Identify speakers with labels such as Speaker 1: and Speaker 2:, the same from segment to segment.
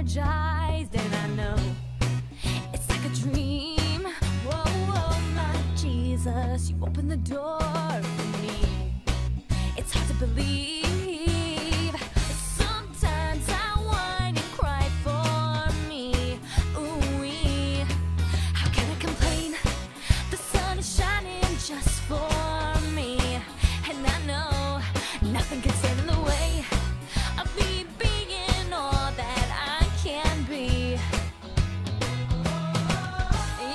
Speaker 1: energized, and I know it's like a dream. Whoa, whoa, my Jesus, you open the door for me. It's hard to believe. Sometimes I whine and cry for me. Ooh-wee. How can I complain? The sun is shining just for me, and I know nothing can stand in the way of me being all that I can be.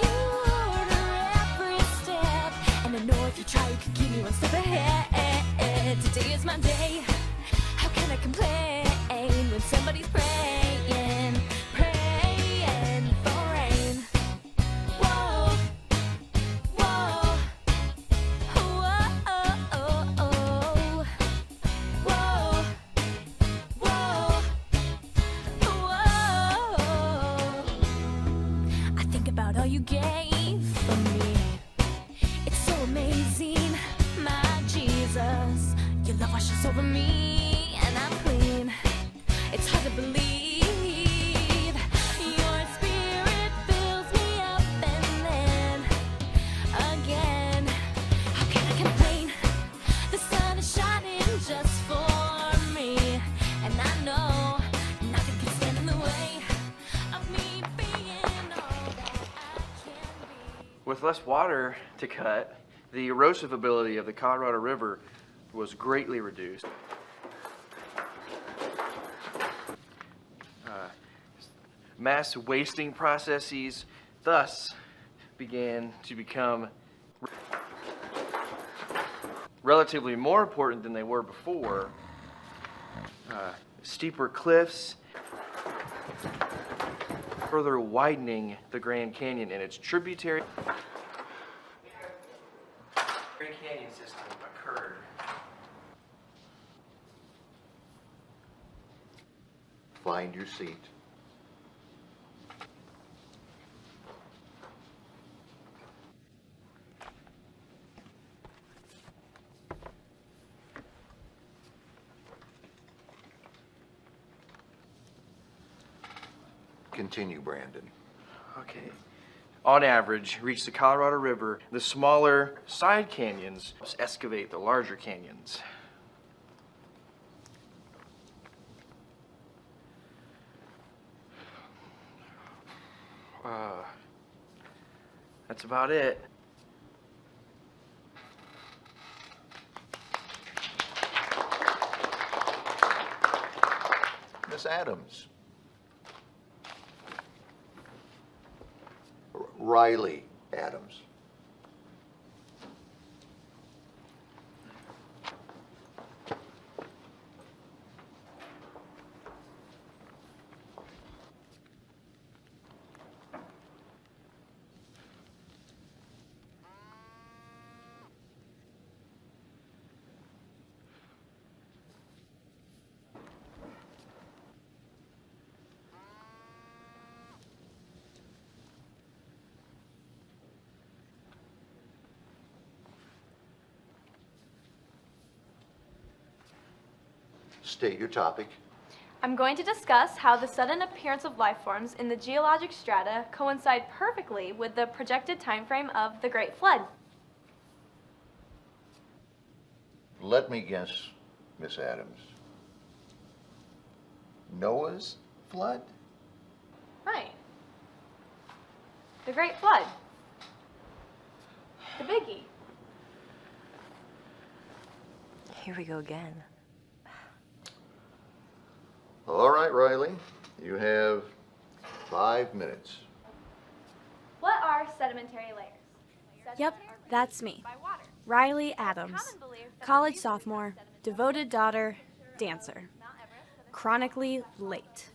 Speaker 1: You order every step, and I know if you try, you can keep me one step ahead. Today is my day. How can I complain when somebody's praying, praying for rain? Whoa, whoa, whoa, whoa, whoa, whoa. I think about all you gave for me. It's so amazing, my Jesus. Your love washes over me, and I'm clean. It's hard to believe. Your spirit fills me up, and then again. How can I complain? The sun is shining just for me, and I know nothing can stand in the way of me being all that I can be.
Speaker 2: With less water to cut, the erosive ability of the Colorado River was greatly reduced. Mass wasting processes thus began to become relatively more important than they were before. Steeper cliffs, further widening the Grand Canyon and its tributary. Grand Canyon system occurred.
Speaker 3: Find your seat. Continue, Brandon.
Speaker 2: Okay. On average, reach the Colorado River, the smaller side canyons excavate the larger canyons. That's about it.
Speaker 3: Miss Adams. Riley Adams. State your topic.
Speaker 4: I'm going to discuss how the sudden appearance of life forms in the geologic strata coincide perfectly with the projected time frame of the Great Flood.
Speaker 3: Let me guess, Miss Adams. Noah's flood?
Speaker 4: Right. The Great Flood. The biggie.
Speaker 5: Here we go again.
Speaker 3: All right, Riley. You have 5 minutes.
Speaker 4: What are sedimentary layers?
Speaker 6: Yep, that's me.
Speaker 4: By water.
Speaker 6: Riley Adams, college sophomore, devoted daughter, dancer. Chronically late.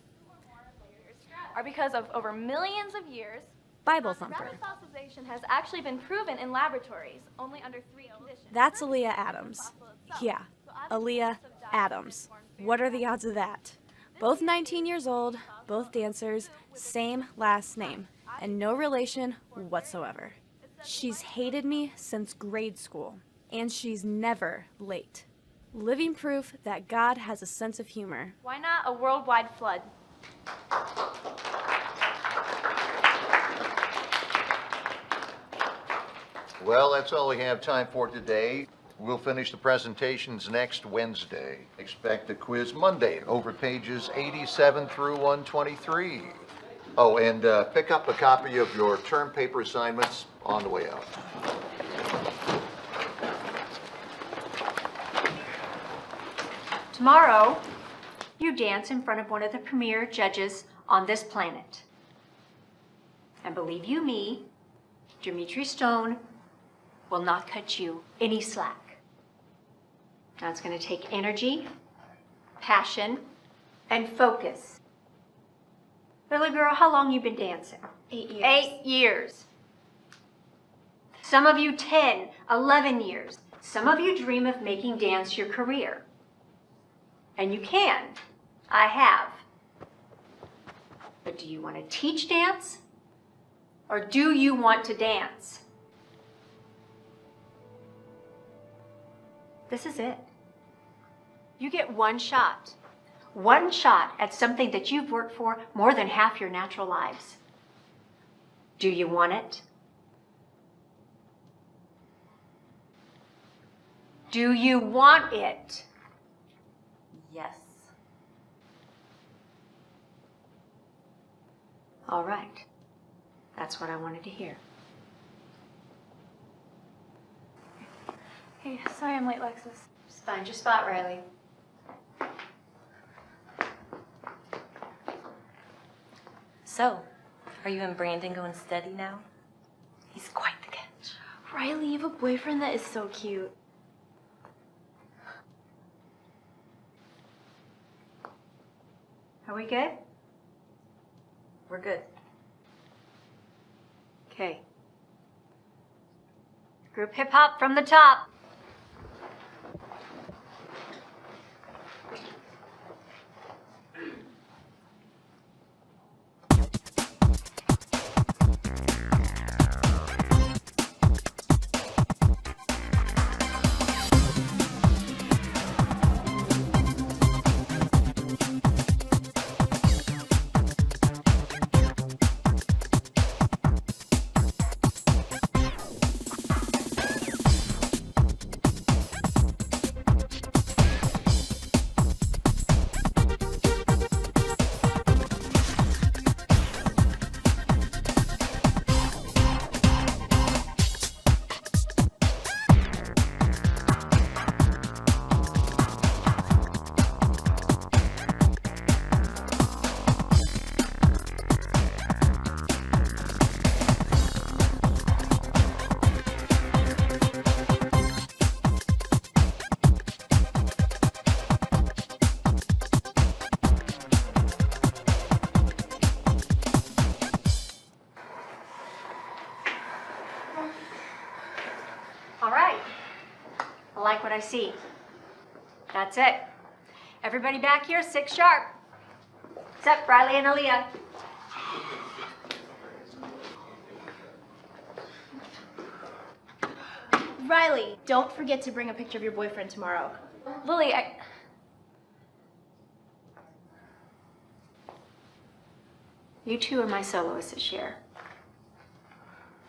Speaker 4: Are because of over millions of years.
Speaker 6: Bible thumper.
Speaker 4: Rapid fossilization has actually been proven in laboratories only under 3 conditions.
Speaker 6: That's Aaliyah Adams. Yeah, Aaliyah Adams. What are the odds of that? Both 19 years old, both dancers, same last name, and no relation whatsoever. She's hated me since grade school, and she's never late. Living proof that God has a sense of humor.
Speaker 4: Why not a worldwide flood?
Speaker 3: Well, that's all we have time for today. We'll finish the presentations next Wednesday. Expect a quiz Monday over pages 87 through 123. Oh, and pick up a copy of your term paper assignments on the way out.
Speaker 7: Tomorrow, you dance in front of one of the premier judges on this planet. And believe you me, Dimitri Stone will not cut you any slack. Now it's going to take energy, passion, and focus. Little girl, how long you been dancing?
Speaker 4: 8 years.
Speaker 7: 8 years. Some of you 10, 11 years. Some of you dream of making dance your career. And you can. I have. But do you want to teach dance? Or do you want to dance? This is it. You get one shot at something that you've worked for more than half your natural lives. Do you want it? Do you want it?
Speaker 5: Yes.
Speaker 7: All right. That's what I wanted to hear.
Speaker 4: Hey, sorry I'm late, Lexus.
Speaker 7: Just find your spot, Riley.
Speaker 5: So, are you and Brandon going steady now? He's quite the catch.
Speaker 4: Riley, you have a boyfriend that is so cute.
Speaker 7: Are we good?
Speaker 5: We're good.
Speaker 7: Okay. Group hip hop from the top. All right. I like what I see. That's it. Everybody back here, 6 sharp. Except Riley and Aaliyah.
Speaker 4: Riley, don't forget to bring a picture of your boyfriend tomorrow. Lily,
Speaker 7: You two are my soloists this year.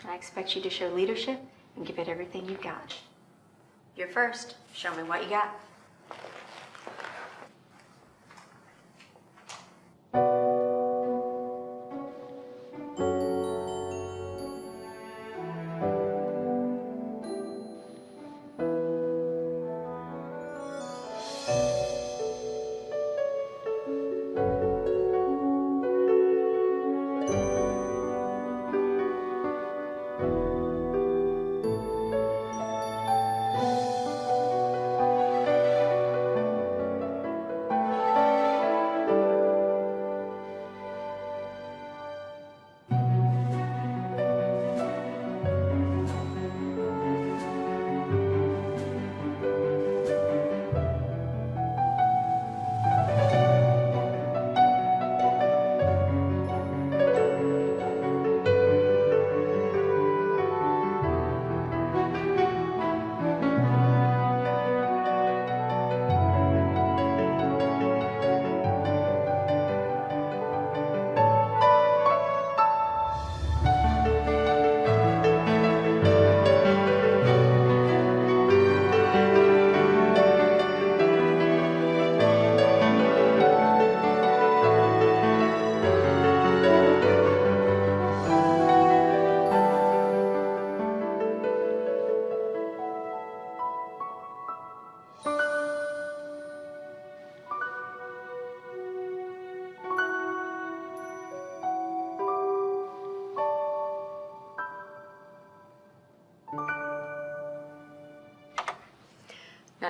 Speaker 7: I expect you to show leadership and give it everything you've got. You're first. Show me what you got.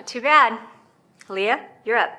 Speaker 7: Not too bad. Leah, you're up.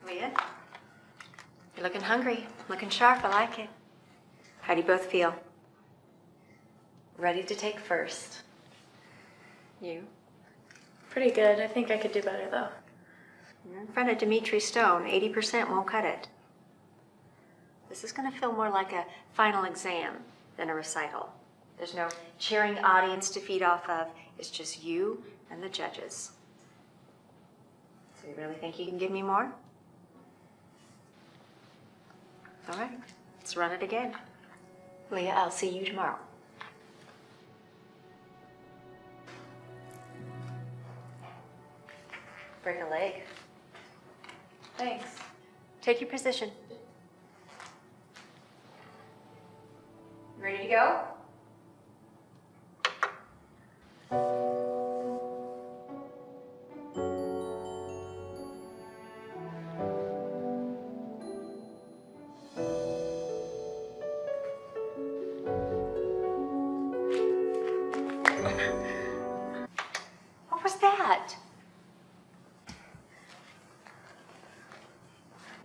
Speaker 7: Leah, you're looking hungry, looking sharp. I like it. How do you both feel? Ready to take first? You?
Speaker 4: Pretty good. I think I could do better, though.
Speaker 7: You're in front of Dimitri Stone. 80% won't cut it. This is going to feel more like a final exam than a recital. There's no cheering audience to feed off of. It's just you and the judges. So you really think you can give me more? All right, let's run it again. Leah, I'll see you tomorrow. Break a leg.
Speaker 4: Thanks.
Speaker 7: Take your position. Ready to go? What was that?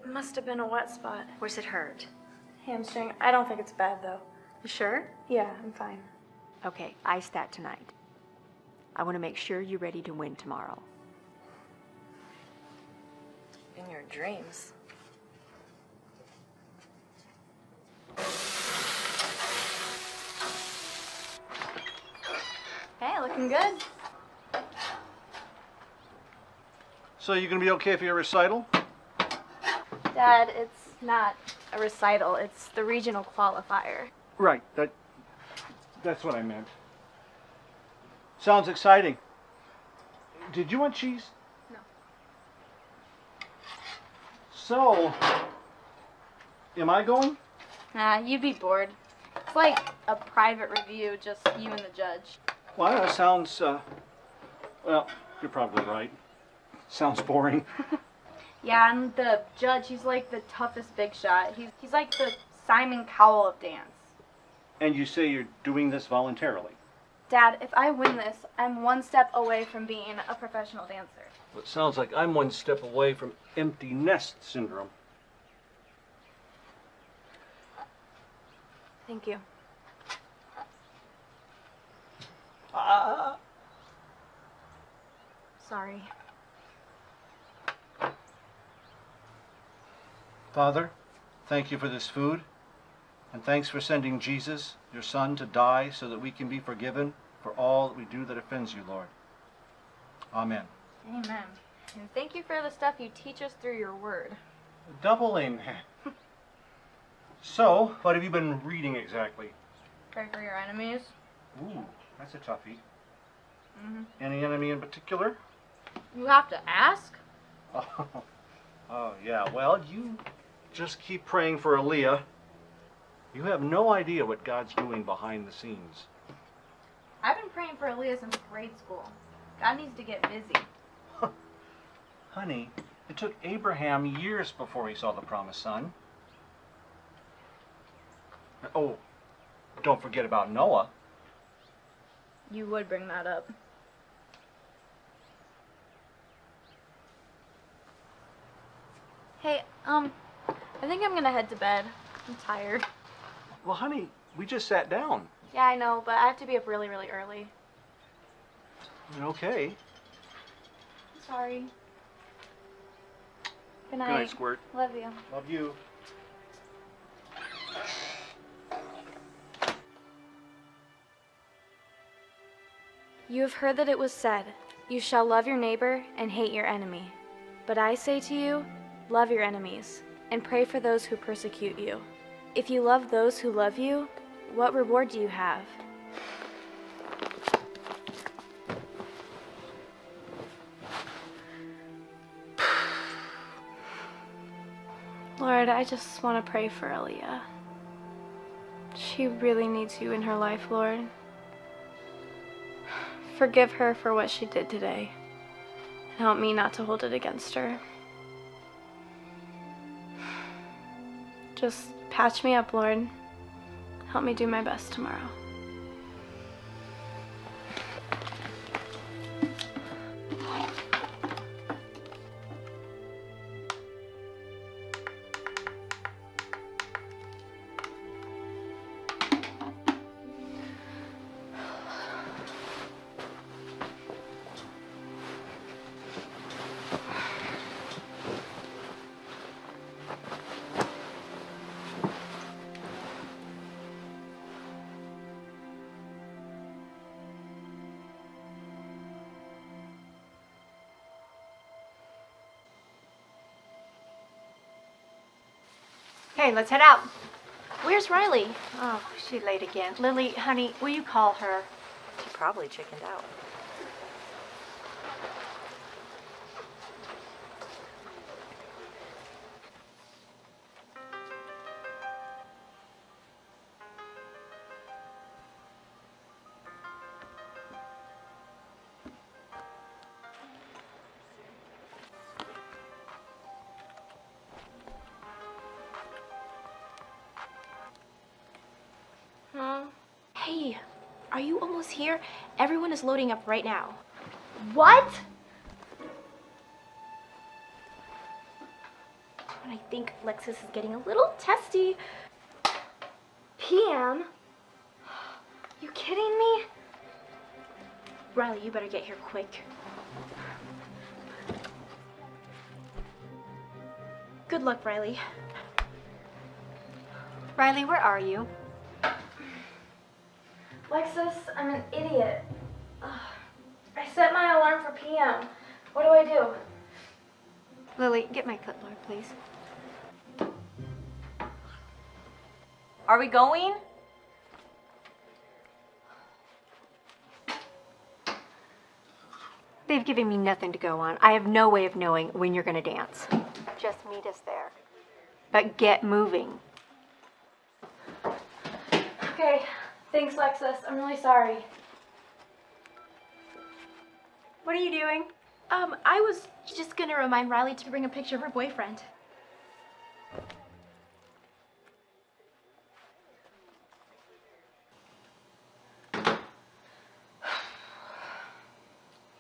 Speaker 4: It must have been a wet spot.
Speaker 7: Where's it hurt?
Speaker 4: Hamstring. I don't think it's bad, though.
Speaker 7: You sure?
Speaker 4: Yeah, I'm fine.
Speaker 7: Okay, ice that tonight. I want to make sure you're ready to win tomorrow.
Speaker 6: In your dreams.
Speaker 4: Hey, looking good.
Speaker 8: So you gonna be okay for your recital?
Speaker 4: Dad, it's not a recital. It's the regional qualifier.
Speaker 8: Right, that's what I meant. Sounds exciting. Did you want cheese?
Speaker 4: No.
Speaker 8: So, am I going?
Speaker 4: Nah, you'd be bored. It's like a private review, just you and the judge.
Speaker 8: Well, that sounds, well, you're probably right. Sounds boring.
Speaker 4: Yeah, and the judge, he's like the toughest big shot. He's like the Simon Cowell of dance.
Speaker 8: And you say you're doing this voluntarily?
Speaker 4: Dad, if I win this, I'm one step away from being a professional dancer.
Speaker 8: Well, it sounds like I'm one step away from empty nest syndrome.
Speaker 4: Thank you. Sorry.
Speaker 8: Father, thank you for this food, and thanks for sending Jesus, your Son, to die so that we can be forgiven for all that we do that offends you, Lord. Amen.
Speaker 4: Amen. And thank you for the stuff you teach us through your word.
Speaker 8: Double amen. So, what have you been reading exactly?
Speaker 4: Pray for your enemies.
Speaker 8: Ooh, that's a toughie. Any enemy in particular?
Speaker 4: You have to ask?
Speaker 8: Oh, yeah. Well, you just keep praying for Aaliyah. You have no idea what God's doing behind the scenes.
Speaker 4: I've been praying for Aaliyah since grade school. God needs to get busy.
Speaker 8: Honey, it took Abraham years before he saw the promised son. Oh, don't forget about Noah.
Speaker 4: You would bring that up. Hey, I think I'm gonna head to bed. I'm tired.
Speaker 8: Well, honey, we just sat down.
Speaker 4: Yeah, I know, but I have to be up really, really early.
Speaker 8: Okay.
Speaker 4: Sorry. Good night.
Speaker 2: Good night, Squirt.
Speaker 4: Love you.
Speaker 8: Love you.
Speaker 6: You have heard that it was said, "You shall love your neighbor and hate your enemy." But I say to you, love your enemies and pray for those who persecute you. If you love those who love you, what reward do you have? Lord, I just want to pray for Aaliyah. She really needs you in her life, Lord. Forgive her for what she did today, and help me not to hold it against her. Just patch me up, Lord. Help me do my best tomorrow.
Speaker 7: Okay, let's head out.
Speaker 4: Where's Riley?
Speaker 7: Oh, she's late again. Lily, honey, will you call her?
Speaker 5: She probably chickened out.
Speaker 4: Hey, are you almost here? Everyone is loading up right now. What? And I think Lexus is getting a little testy. PM? You kidding me? Riley, you better get here quick. Good luck, Riley.
Speaker 7: Riley, where are you?
Speaker 6: Lexus, I'm an idiot. I set my alarm for PM. What do I do?
Speaker 7: Lily, get my clipboard, please.
Speaker 5: Are we going?
Speaker 7: They've given me nothing to go on. I have no way of knowing when you're going to dance. Just meet us there. But get moving.
Speaker 6: Okay, thanks, Lexus. I'm really sorry.
Speaker 7: What are you doing?
Speaker 4: I was just gonna remind Riley to bring a picture of her boyfriend.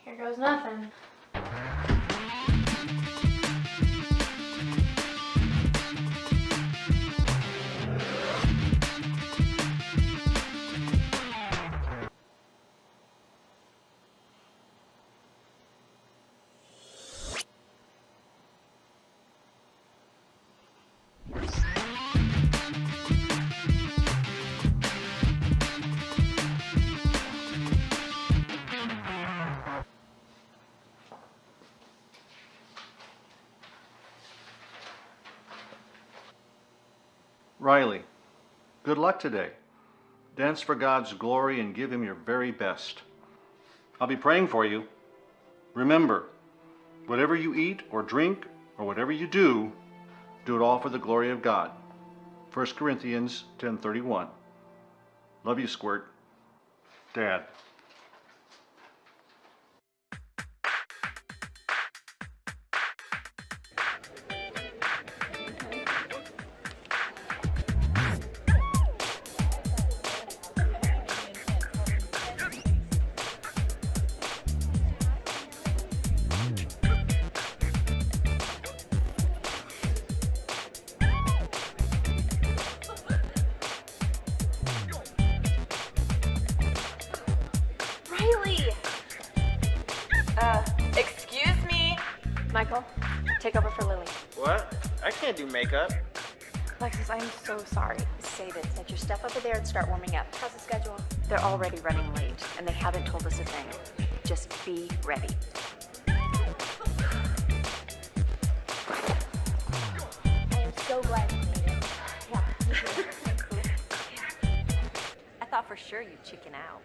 Speaker 6: Here goes nothing.
Speaker 8: Riley, good luck today. Dance for God's glory and give him your very best. I'll be praying for you. Remember, whatever you eat or drink or whatever you do it all for the glory of God. 1 Corinthians 10:31. Love you, Squirt. Dad.
Speaker 4: Excuse me. Michael, take over for Lily.
Speaker 2: What? I can't do makeup.
Speaker 4: Alexis, I'm so sorry.
Speaker 7: Save it. Set your stuff over there and start warming up.
Speaker 4: How's the schedule?
Speaker 7: They're already running late, and they haven't told us a thing. Just be ready.
Speaker 4: I am so glad you made it. Yeah, me too.
Speaker 5: I thought for sure you'd chicken out.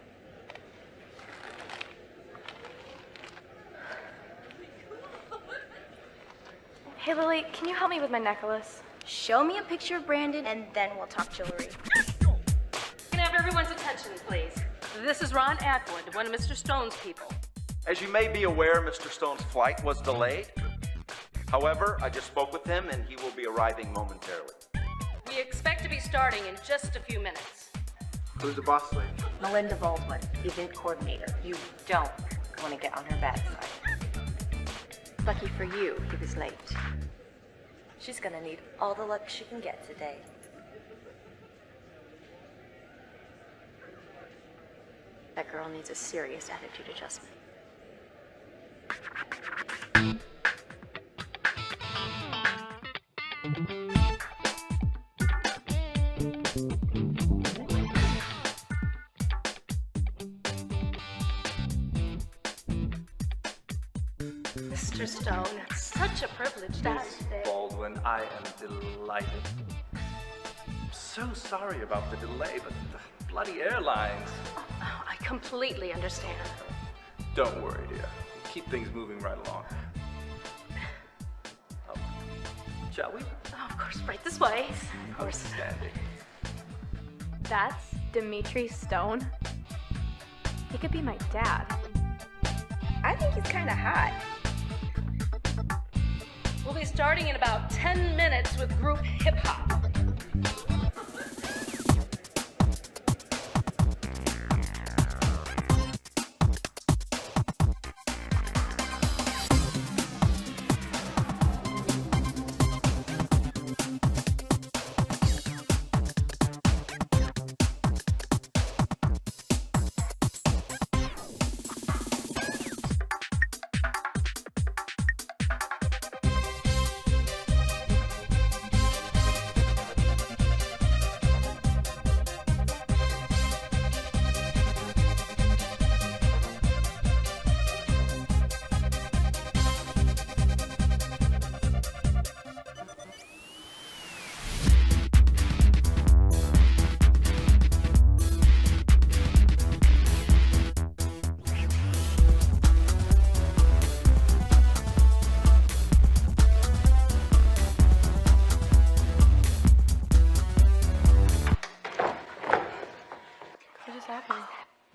Speaker 4: Hey, Lily, can you help me with my necklace?
Speaker 9: Show me a picture of Brandon, and then we'll talk jewelry.
Speaker 10: Can I have everyone's attention, please? This is Ron Atwood, one of Mr. Stone's people.
Speaker 11: As you may be aware, Mr. Stone's flight was delayed. However, I just spoke with him and he will be arriving momentarily.
Speaker 10: We expect to be starting in just a few minutes.
Speaker 2: Who's the boss lady?
Speaker 7: Melinda Baldwin, event coordinator. You don't want to get on her bad side. Lucky for you, he was late.
Speaker 5: She's gonna need all the luck she can get today.
Speaker 7: That girl needs a serious attitude adjustment.
Speaker 10: Mr. Stone, it's such a privilege to have you today.
Speaker 11: Baldwin, I am delighted. I'm so sorry about the delay, but the bloody airlines.
Speaker 10: Oh, I completely understand.
Speaker 11: Don't worry, dear. Keep things moving right along. Oh, shall we?
Speaker 10: Oh, of course, right this way.
Speaker 11: Of course. Standing.
Speaker 6: That's Dimitri Stone. He could be my dad.
Speaker 9: I think he's kind of hot.
Speaker 10: We'll be starting in about 10 minutes with group hip hop.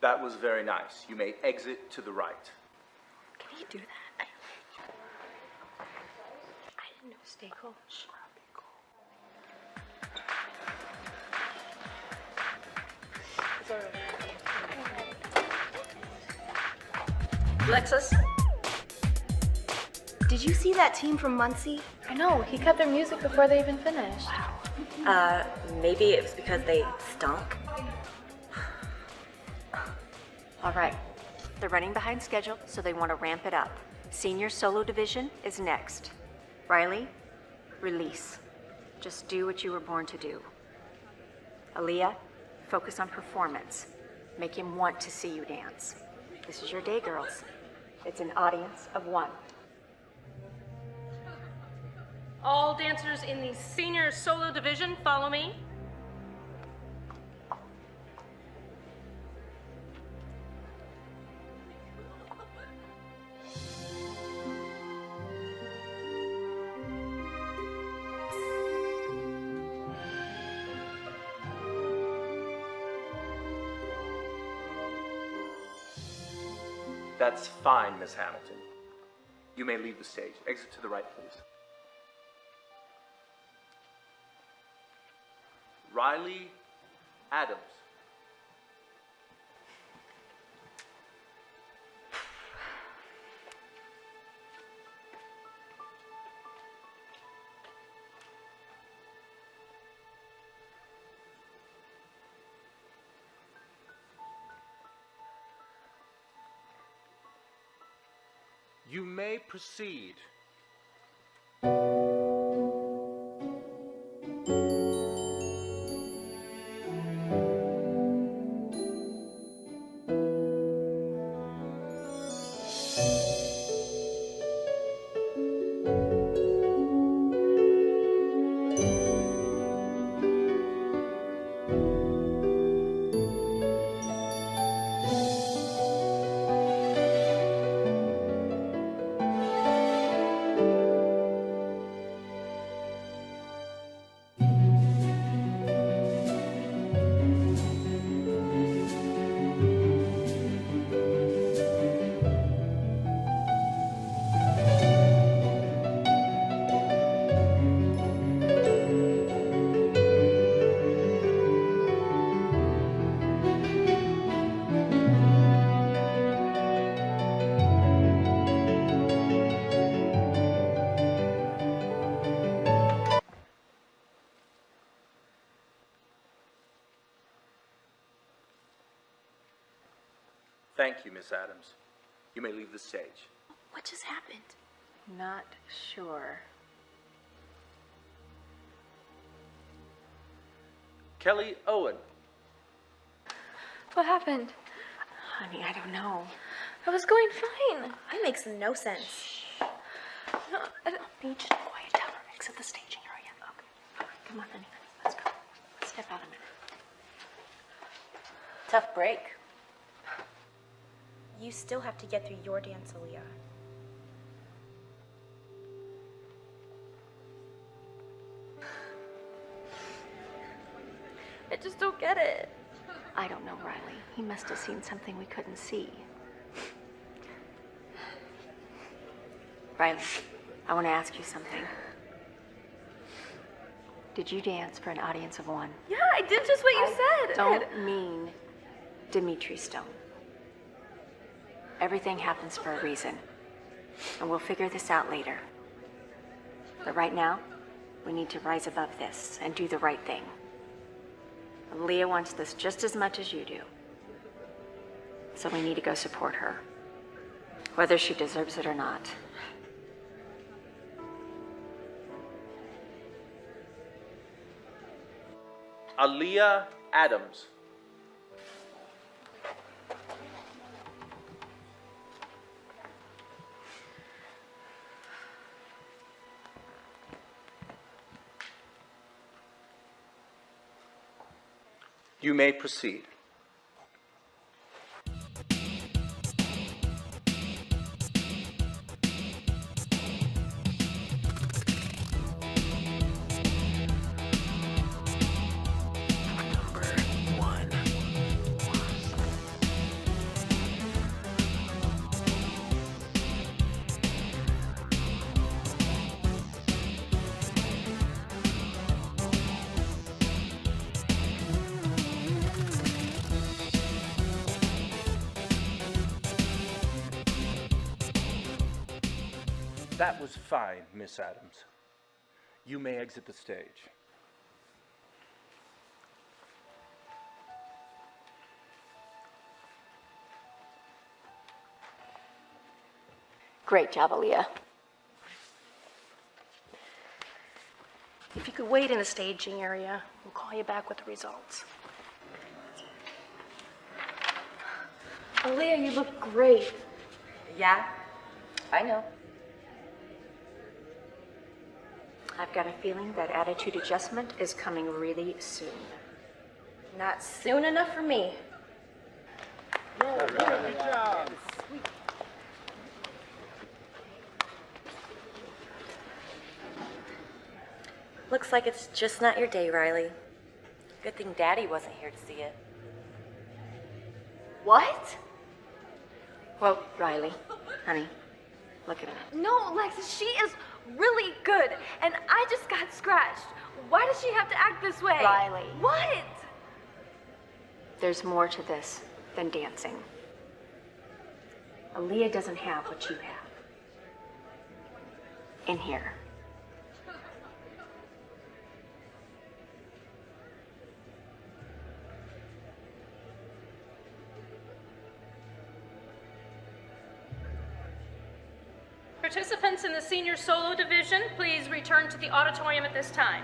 Speaker 11: That was very nice. You may exit to the right.
Speaker 7: Can you do that? I didn't know. Stay cool.
Speaker 10: Alexis?
Speaker 9: Did you see that team from Muncie?
Speaker 4: I know, he cut their music before they even finished.
Speaker 5: Maybe it was because they stunk.
Speaker 7: All right. They're running behind schedule, so they want to ramp it up. Senior solo division is next. Riley, release. Just do what you were born to do. Aaliyah, focus on performance. Make him want to see you dance. This is your day, girls. It's an audience of one.
Speaker 10: All dancers in the senior solo division, follow me.
Speaker 11: That's fine, Miss Hamilton. You may leave the stage. Exit to the right, please. Riley Adams. You may proceed. Thank you, Miss Adams. You may leave the stage.
Speaker 9: What just happened?
Speaker 7: Not sure.
Speaker 11: Kelly Owen.
Speaker 4: What happened?
Speaker 7: Honey, I don't know.
Speaker 4: I was going fine.
Speaker 9: That makes no sense.
Speaker 4: No, I don't
Speaker 7: Need you to quiet down or exit the staging area. Okay. All right, come on, honey. Let's go. Let's step out a minute.
Speaker 5: Tough break.
Speaker 9: You still have to get through your dance, Aaliyah.
Speaker 4: I just don't get it.
Speaker 7: I don't know, Riley. He must have seen something we couldn't see. Riley, I want to ask you something. Did you dance for an audience of one?
Speaker 4: Yeah, I did just what you said.
Speaker 7: Don't mean Dimitri Stone. Everything happens for a reason. And we'll figure this out later. But right now, we need to rise above this and do the right thing. Leah wants this just as much as you do. So we need to go support her, whether she deserves it or not.
Speaker 11: Aaliyah Adams. You may proceed. That was fine, Miss Adams. You may exit the stage.
Speaker 7: Great job, Aaliyah.
Speaker 9: If you could wait in the staging area, we'll call you back with the results.
Speaker 4: Aaliyah, you look great.
Speaker 5: Yeah, I know.
Speaker 7: I've got a feeling that attitude adjustment is coming really soon.
Speaker 9: Not soon enough for me.
Speaker 12: Good job.
Speaker 5: Looks like it's just not your day, Riley. Good thing Daddy wasn't here to see it.
Speaker 9: What?
Speaker 7: Well, Riley, honey, look at her.
Speaker 4: No, Lex, she is really good, and I just got scratched. Why does she have to act this way?
Speaker 7: Riley.
Speaker 4: What?
Speaker 7: There's more to this than dancing. Aaliyah doesn't have what you have. In here.
Speaker 10: Participants in the senior solo division, please return to the auditorium at this time.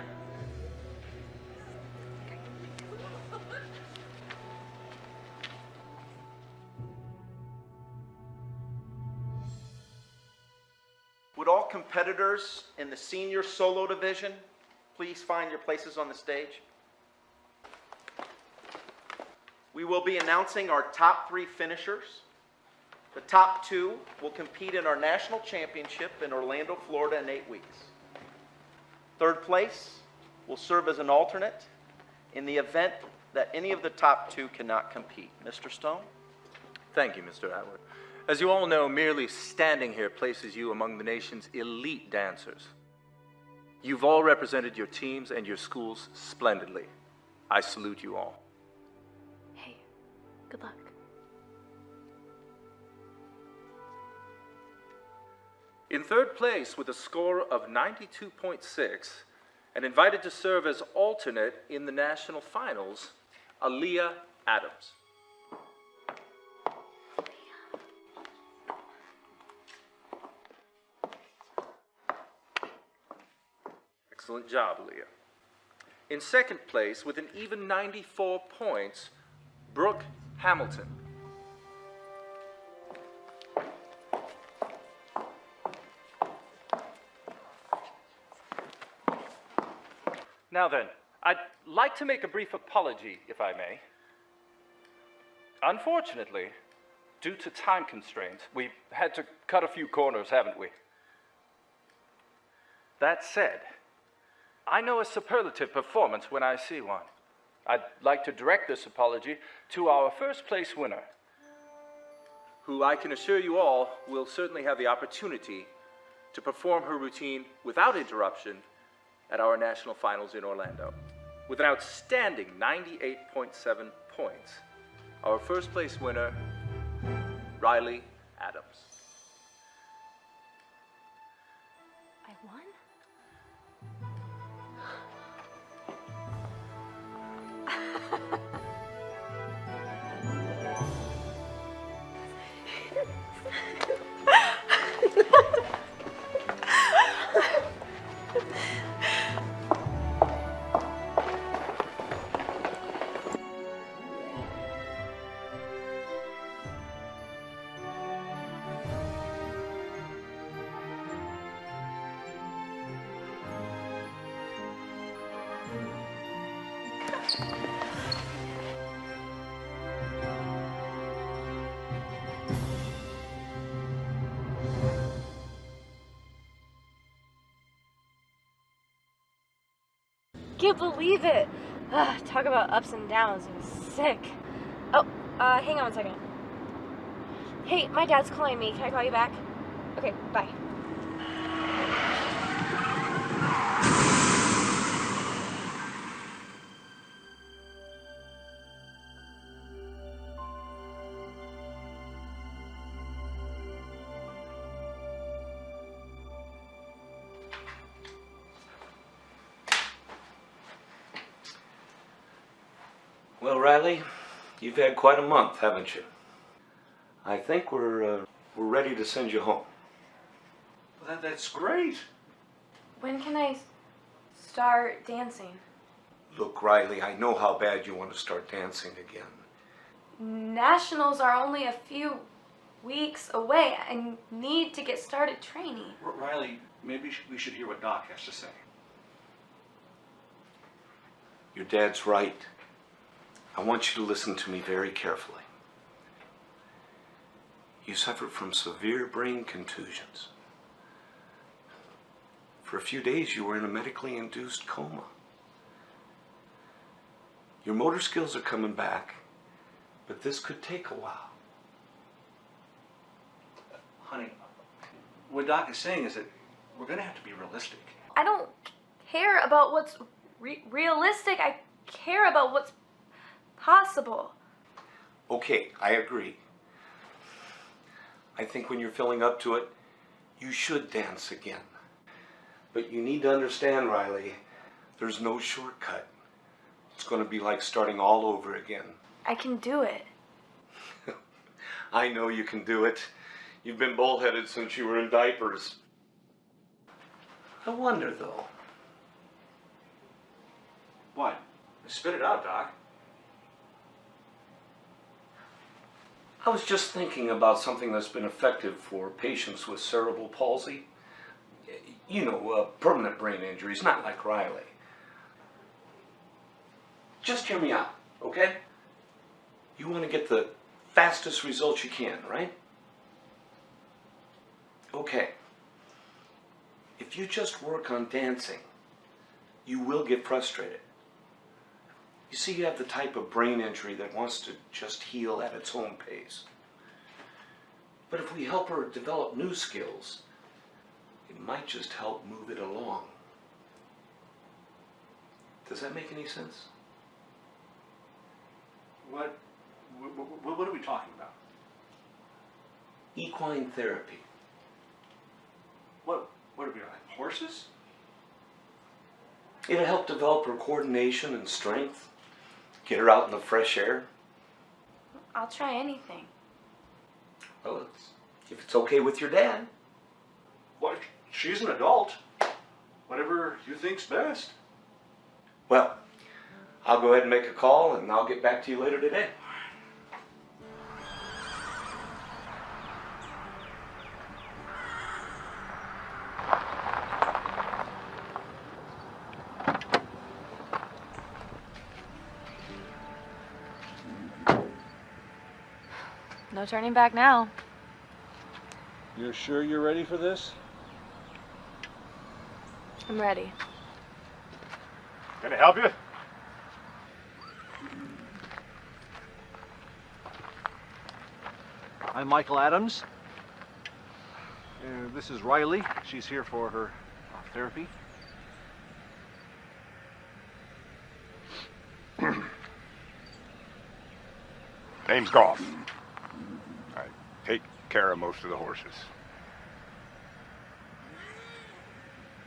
Speaker 11: Would all competitors in the senior solo division please find your places on the stage? We will be announcing our top 3 finishers. The top 2 will compete in our national championship in Orlando, Florida in 8 weeks. Third place will serve as an alternate in the event that any of the top 2 cannot compete. Mr. Stone?
Speaker 12: Thank you, Mr. Atwood. As you all know, merely standing here places you among the nation's elite dancers. You've all represented your teams and your schools splendidly. I salute you all.
Speaker 6: Hey, good luck.
Speaker 12: In third place with a score of 92.6 and invited to serve as alternate in the national finals, Aaliyah Adams. Excellent job, Aaliyah. In second place with an even 94 points, Brooke Hamilton. Now then, I'd like to make a brief apology, if I may. Unfortunately, due to time constraints, we've had to cut a few corners, haven't we? That said, I know a superlative performance when I see one. I'd like to direct this apology to our first place winner, who I can assure you all will certainly have the opportunity to perform her routine without interruption at our national finals in Orlando. With an outstanding 98.7 points, our first place winner, Riley Adams.
Speaker 6: I won? Can't believe it. Talk about ups and downs. It was sick. Oh, hang on 1 second. Hey, my dad's calling me. Can I call you back? Okay, bye.
Speaker 13: Well, Riley, you've had quite a month, haven't you? I think we're ready to send you home.
Speaker 8: Well, that's great.
Speaker 6: When can I start dancing?
Speaker 13: Look, Riley, I know how bad you want to start dancing again.
Speaker 6: Nationals are only a few weeks away. I need to get started training.
Speaker 8: Riley, maybe we should hear what Doc has to say.
Speaker 13: Your dad's right. I want you to listen to me very carefully. You suffered from severe brain contusions. For a few days, you were in a medically induced coma. Your motor skills are coming back, but this could take a while.
Speaker 8: Honey, what Doc is saying is that we're going to have to be realistic.
Speaker 4: I don't care about what's realistic. I care about what's possible.
Speaker 13: Okay, I agree. I think when you're feeling up to it, you should dance again. But you need to understand, Riley, there's no shortcut. It's going to be like starting all over again.
Speaker 4: I can do it.
Speaker 13: I know you can do it. You've been bullheaded since you were in diapers. I wonder, though.
Speaker 8: What? Spit it out, Doc.
Speaker 13: I was just thinking about something that's been effective for patients with cerebral palsy. You know, permanent brain injuries, not like Riley. Just hear me out, okay? You want to get the fastest results you can, right? Okay. If you just work on dancing, you will get frustrated. You see, you have the type of brain injury that wants to just heal at its own pace. But if we help her develop new skills, it might just help move it along. Does that make any sense?
Speaker 8: What are we talking about?
Speaker 13: Equine therapy.
Speaker 8: What are we like, horses?
Speaker 13: It'll help develop her coordination and strength. Get her out in the fresh air.
Speaker 4: I'll try anything.
Speaker 13: Well, if it's okay with your dad.
Speaker 8: What? She's an adult. Whatever you think's best.
Speaker 13: Well, I'll go ahead and make a call, and I'll get back to you later today.
Speaker 4: No turning back now.
Speaker 8: You're sure you're ready for this?
Speaker 4: I'm ready.
Speaker 14: Can I help you?
Speaker 8: I'm Michael Adams. This is Riley. She's here for her therapy.
Speaker 14: Name's Goff. I take care of most of the horses.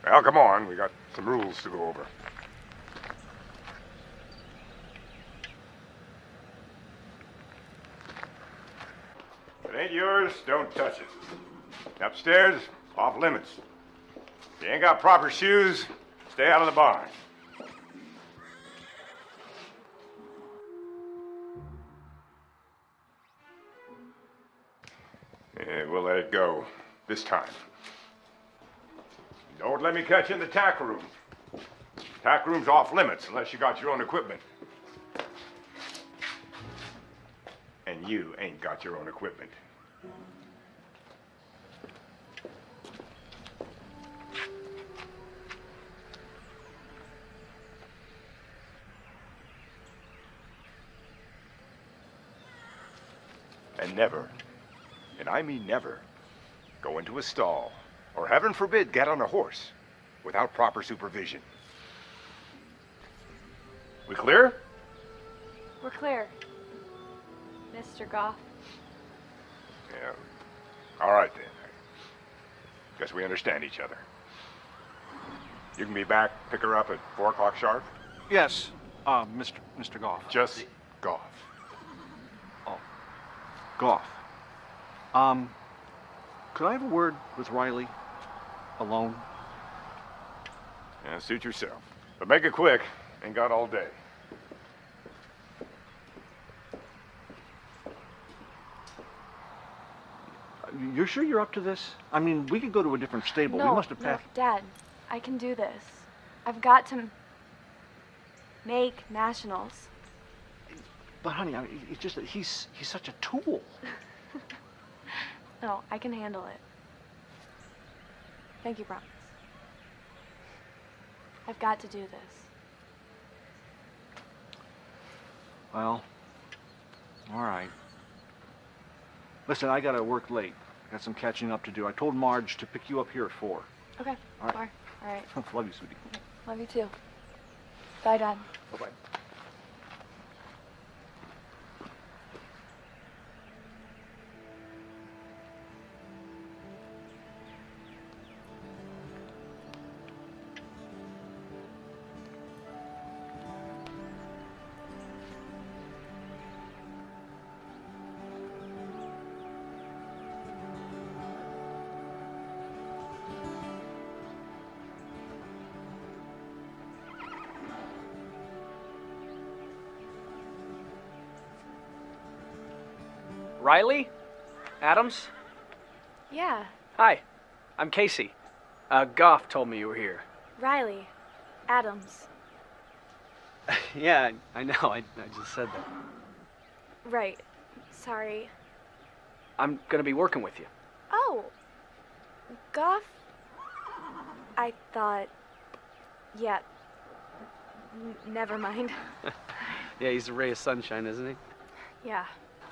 Speaker 14: Well, come on. We got some rules to go over. If it ain't yours, don't touch it. Upstairs, off limits. If you ain't got proper shoes, stay out of the barn. Yeah, we'll let it go this time. Don't let me catch you in the tack room. Tack room's off limits unless you got your own equipment. And you ain't got your own equipment. And never, and I mean never, go into a stall, or heaven forbid, get on a horse without proper supervision. We clear?
Speaker 4: We're clear, Mr. Goff.
Speaker 14: Yeah. All right, then. Guess we understand each other. You can be back, pick her up at 4 o'clock sharp?
Speaker 8: Yes, Mr. Goff.
Speaker 14: Just Goff.
Speaker 8: Oh, Goff. Could I have a word with Riley? Alone?
Speaker 14: Yeah, suit yourself. But make it quick. Ain't got all day.
Speaker 8: You're sure you're up to this? I mean, we could go to a different stable.
Speaker 4: No,
Speaker 8: We must have passed.
Speaker 4: no, Dad, I can do this. I've got to make nationals.
Speaker 8: But honey, I mean, it's just that he's such a tool.
Speaker 4: No, I can handle it. Thank you, promise. I've got to do this.
Speaker 8: Well, all right. Listen, I gotta work late. Got some catching up to do. I told Marge to pick you up here at 4.
Speaker 4: Okay.
Speaker 8: All right.
Speaker 4: All right.
Speaker 8: Love you, sweetie.
Speaker 4: Love you too. Bye, Dad.
Speaker 8: Bye-bye.
Speaker 15: Riley? Adams?
Speaker 6: Yeah,
Speaker 15: Hi, I'm Casey. Goff told me you were here.
Speaker 6: Riley. Adams.
Speaker 15: Yeah, I know. I just said that.
Speaker 6: Right. Sorry.
Speaker 15: I'm gonna be working with you.
Speaker 6: Oh. Goff? I thought... Yeah. Never mind.
Speaker 15: Yeah, he's a ray of sunshine, isn't he?
Speaker 6: Yeah.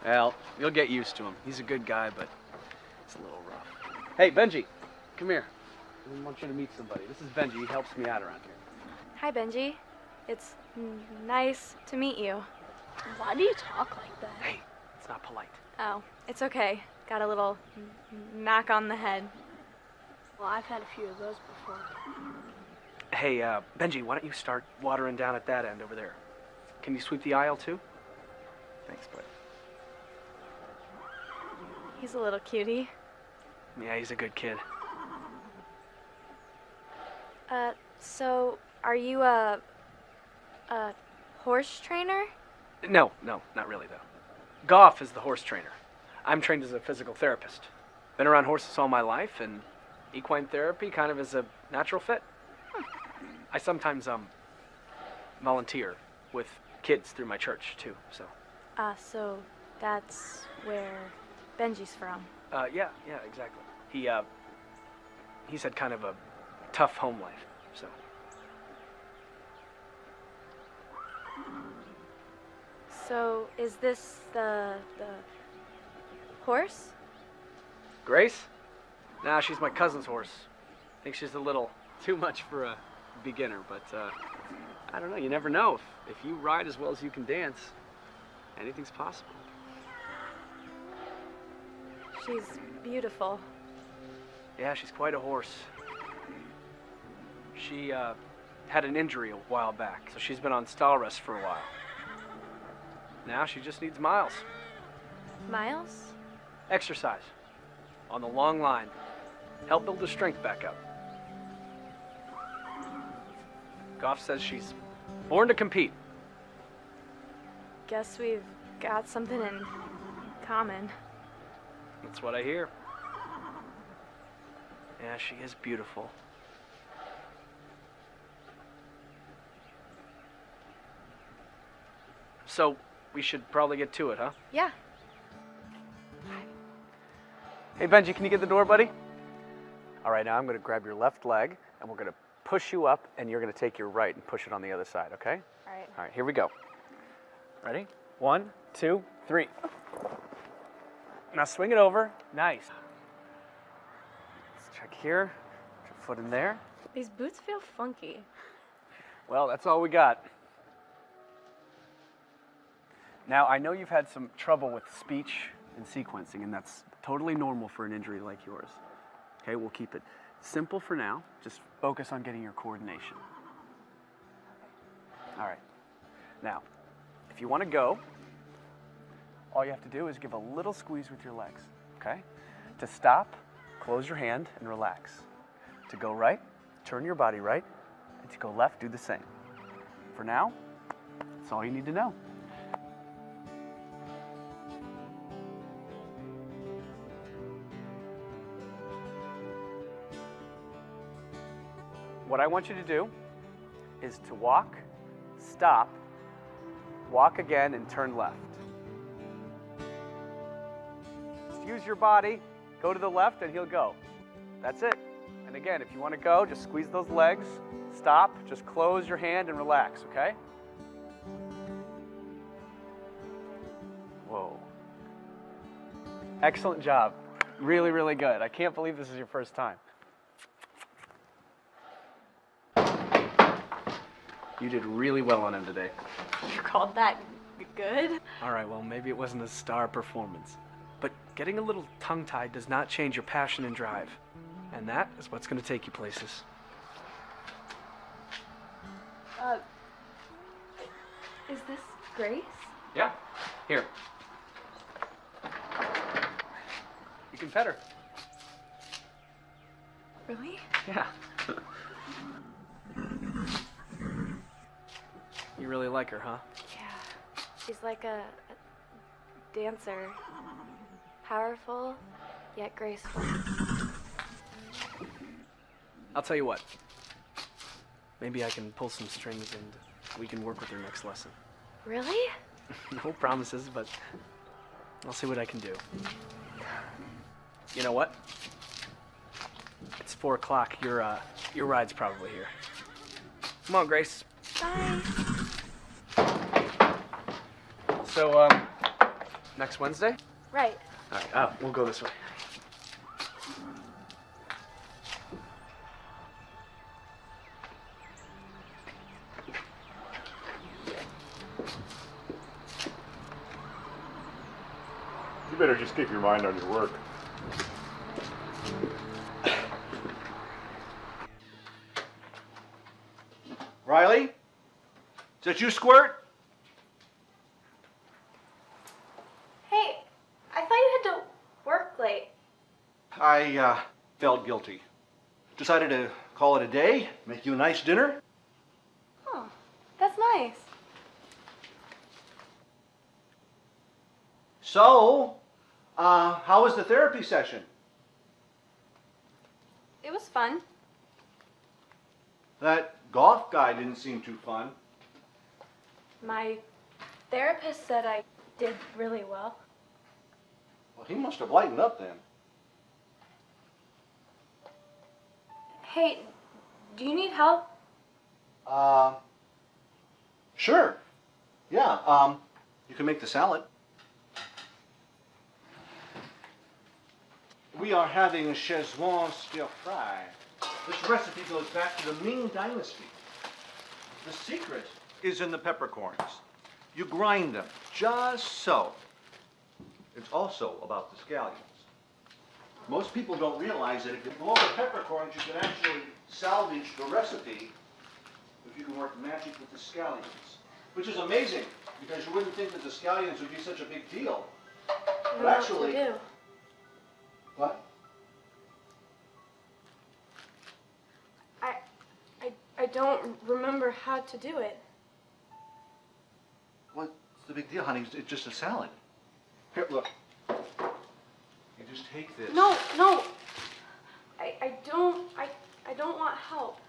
Speaker 15: Well, you'll get used to him. He's a good guy, but it's a little rough. Hey, Benji, come here. I want you to meet somebody. This is Benji. He helps me out around here.
Speaker 6: Hi, Benji. It's nice to meet you.
Speaker 9: Why do you talk like that?
Speaker 15: Hey, it's not polite.
Speaker 6: Oh, it's okay. Got a little knock on the head.
Speaker 9: Well, I've had a few of those before.
Speaker 15: Hey, Benji, why don't you start watering down at that end over there? Can you sweep the aisle, too? Thanks, bud.
Speaker 6: He's a little cutie.
Speaker 15: Yeah, he's a good kid.
Speaker 6: So, are you a horse trainer?
Speaker 15: No, not really, though. Goff is the horse trainer. I'm trained as a physical therapist. Been around horses all my life, and equine therapy kind of is a natural fit. I sometimes, volunteer with kids through my church, too, so.
Speaker 6: So that's where Benji's from.
Speaker 15: Yeah, exactly. He's had kind of a tough home life, so.
Speaker 6: So, is this the horse?
Speaker 15: Grace? Nah, she's my cousin's horse. I think she's a little too much for a beginner, but, I don't know, you never know. If you ride as well as you can dance, anything's possible.
Speaker 6: She's beautiful.
Speaker 15: Yeah, she's quite a horse. She, had an injury a while back, so she's been on stall rest for a while. Now she just needs miles.
Speaker 6: Miles?
Speaker 15: Exercise. On the long line. Help build her strength back up. Goff says she's born to compete.
Speaker 6: Guess we've got something in common.
Speaker 15: That's what I hear. Yeah, she is beautiful. So, we should probably get to it, huh?
Speaker 6: Yeah.
Speaker 15: Hey, Benji, can you get the door, buddy? All right, now I'm going to grab your left leg, and we're going to push you up, and you're going to take your right and push it on the other side, okay?
Speaker 6: All right.
Speaker 15: All right, here we go. Ready? 1, 2, 3. Now swing it over. Nice. Let's check here. Put your foot in there.
Speaker 6: These boots feel funky.
Speaker 15: Well, that's all we got. Now, I know you've had some trouble with speech and sequencing, and that's totally normal for an injury like yours. Okay, we'll keep it simple for now. Just focus on getting your coordination. All right. Now, if you want to go, all you have to do is give a little squeeze with your legs, okay? To stop, close your hand and relax. To go right, turn your body right, and to go left, do the same. For now, that's all you need to know. What I want you to do is to walk, stop, walk again, and turn left. Just use your body, go to the left, and he'll go. That's it. And again, if you want to go, just squeeze those legs, stop, just close your hand and relax, okay? Whoa. Excellent job. Really, really good. I can't believe this is your first time. You did really well on him today.
Speaker 4: You called that good?
Speaker 15: All right, well, maybe it wasn't a star performance. But getting a little tongue-tied does not change your passion and drive. And that is what's going to take you places.
Speaker 4: Is this Grace?
Speaker 15: Yeah. Here. You can pet her.
Speaker 4: Really?
Speaker 15: Yeah. You really like her, huh?
Speaker 6: Yeah. She's like a dancer. Powerful, yet graceful.
Speaker 15: I'll tell you what. Maybe I can pull some strings and we can work with her next lesson.
Speaker 6: Really?
Speaker 15: No promises, but I'll see what I can do. You know what? It's 4 o'clock. Your ride's probably here. Come on, Grace.
Speaker 6: Bye.
Speaker 15: So, next Wednesday?
Speaker 6: Right.
Speaker 15: All right, we'll go this way.
Speaker 14: You better just keep your mind on your work.
Speaker 8: Riley? Is that you, Squirt?
Speaker 4: Hey, I thought you had to work late.
Speaker 8: I felt guilty. Decided to call it a day, make you a nice dinner.
Speaker 4: Oh, that's nice.
Speaker 8: So, how was the therapy session?
Speaker 4: It was fun.
Speaker 8: That golf guy didn't seem too fun.
Speaker 4: My therapist said I did really well.
Speaker 8: Well, he must have lightened up then.
Speaker 4: Hey, do you need help?
Speaker 8: Sure. Yeah, you can make the salad. We are having a Szechuan stir fry. This recipe goes back to the Ming Dynasty. The secret is in the peppercorns. You grind them just so. It's also about the scallions. Most people don't realize that if you blow the peppercorns, you can actually salvage the recipe if you can work magic with the scallions. Which is amazing, because you wouldn't think that the scallions would be such a big deal. But actually,
Speaker 4: What to do?
Speaker 8: what?
Speaker 4: I don't remember how to do it.
Speaker 8: What's the big deal, honey? It's just a salad. Here, look. You just take this.
Speaker 4: No. I don't want help.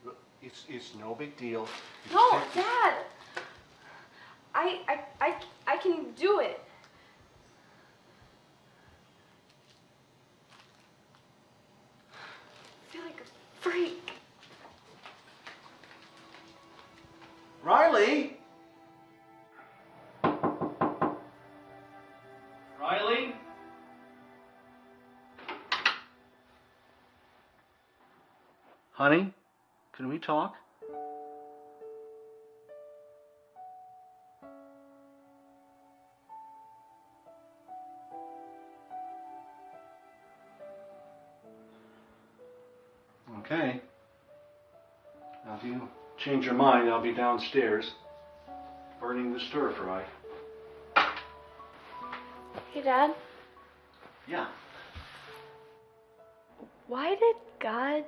Speaker 8: Look, it's no big deal. You
Speaker 4: No,
Speaker 8: just take this.
Speaker 4: Dad. I can do it. I feel like a freak.
Speaker 8: Riley? Riley? Honey, can we talk? Okay. Now, if you change your mind, I'll be downstairs burning the stir fry.
Speaker 4: Hey, Dad.
Speaker 8: Yeah.
Speaker 4: Why did God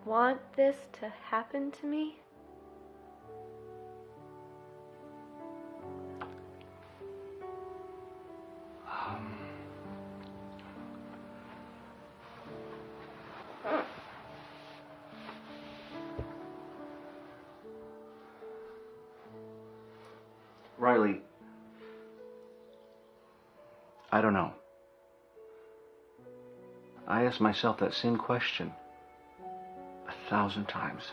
Speaker 4: want this to happen to me?
Speaker 8: Riley, I don't know. I asked myself that same question 1,000 times.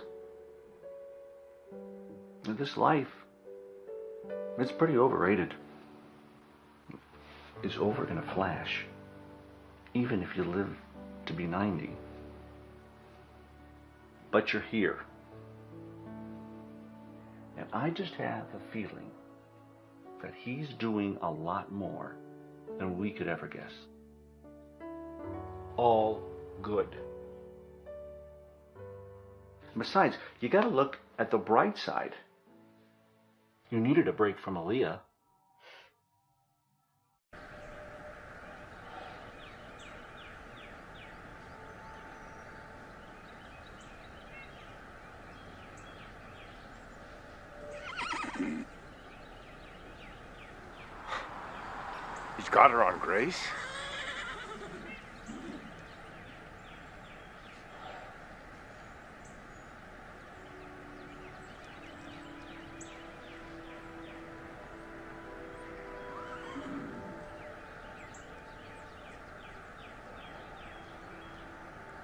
Speaker 8: This life, it's pretty overrated. is over in a flash, even if you live to be 90. But you're here. And I just have a feeling that he's doing a lot more than we could ever guess. All good. Besides, you gotta look at the bright side. You needed a break from Aaliyah.
Speaker 14: He's got her on Grace?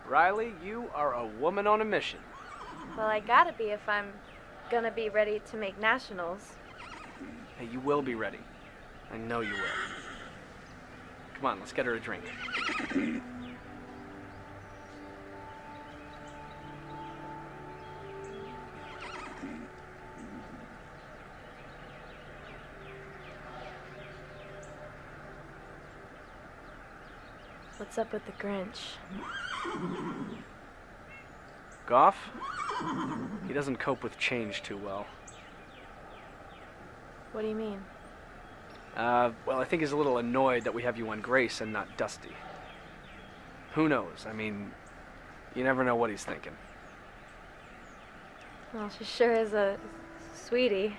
Speaker 15: Riley, you are a woman on a mission.
Speaker 6: Well, I gotta be if I'm gonna be ready to make nationals.
Speaker 15: Hey, you will be ready. I know you will. Come on, let's get her a drink.
Speaker 6: What's up with the Grinch?
Speaker 15: Goff? He doesn't cope with change too well.
Speaker 6: What do you mean?
Speaker 15: Well, I think he's a little annoyed that we have you on Grace and not Dusty. Who knows? I mean, you never know what he's thinking.
Speaker 6: Well, she sure is a sweetie.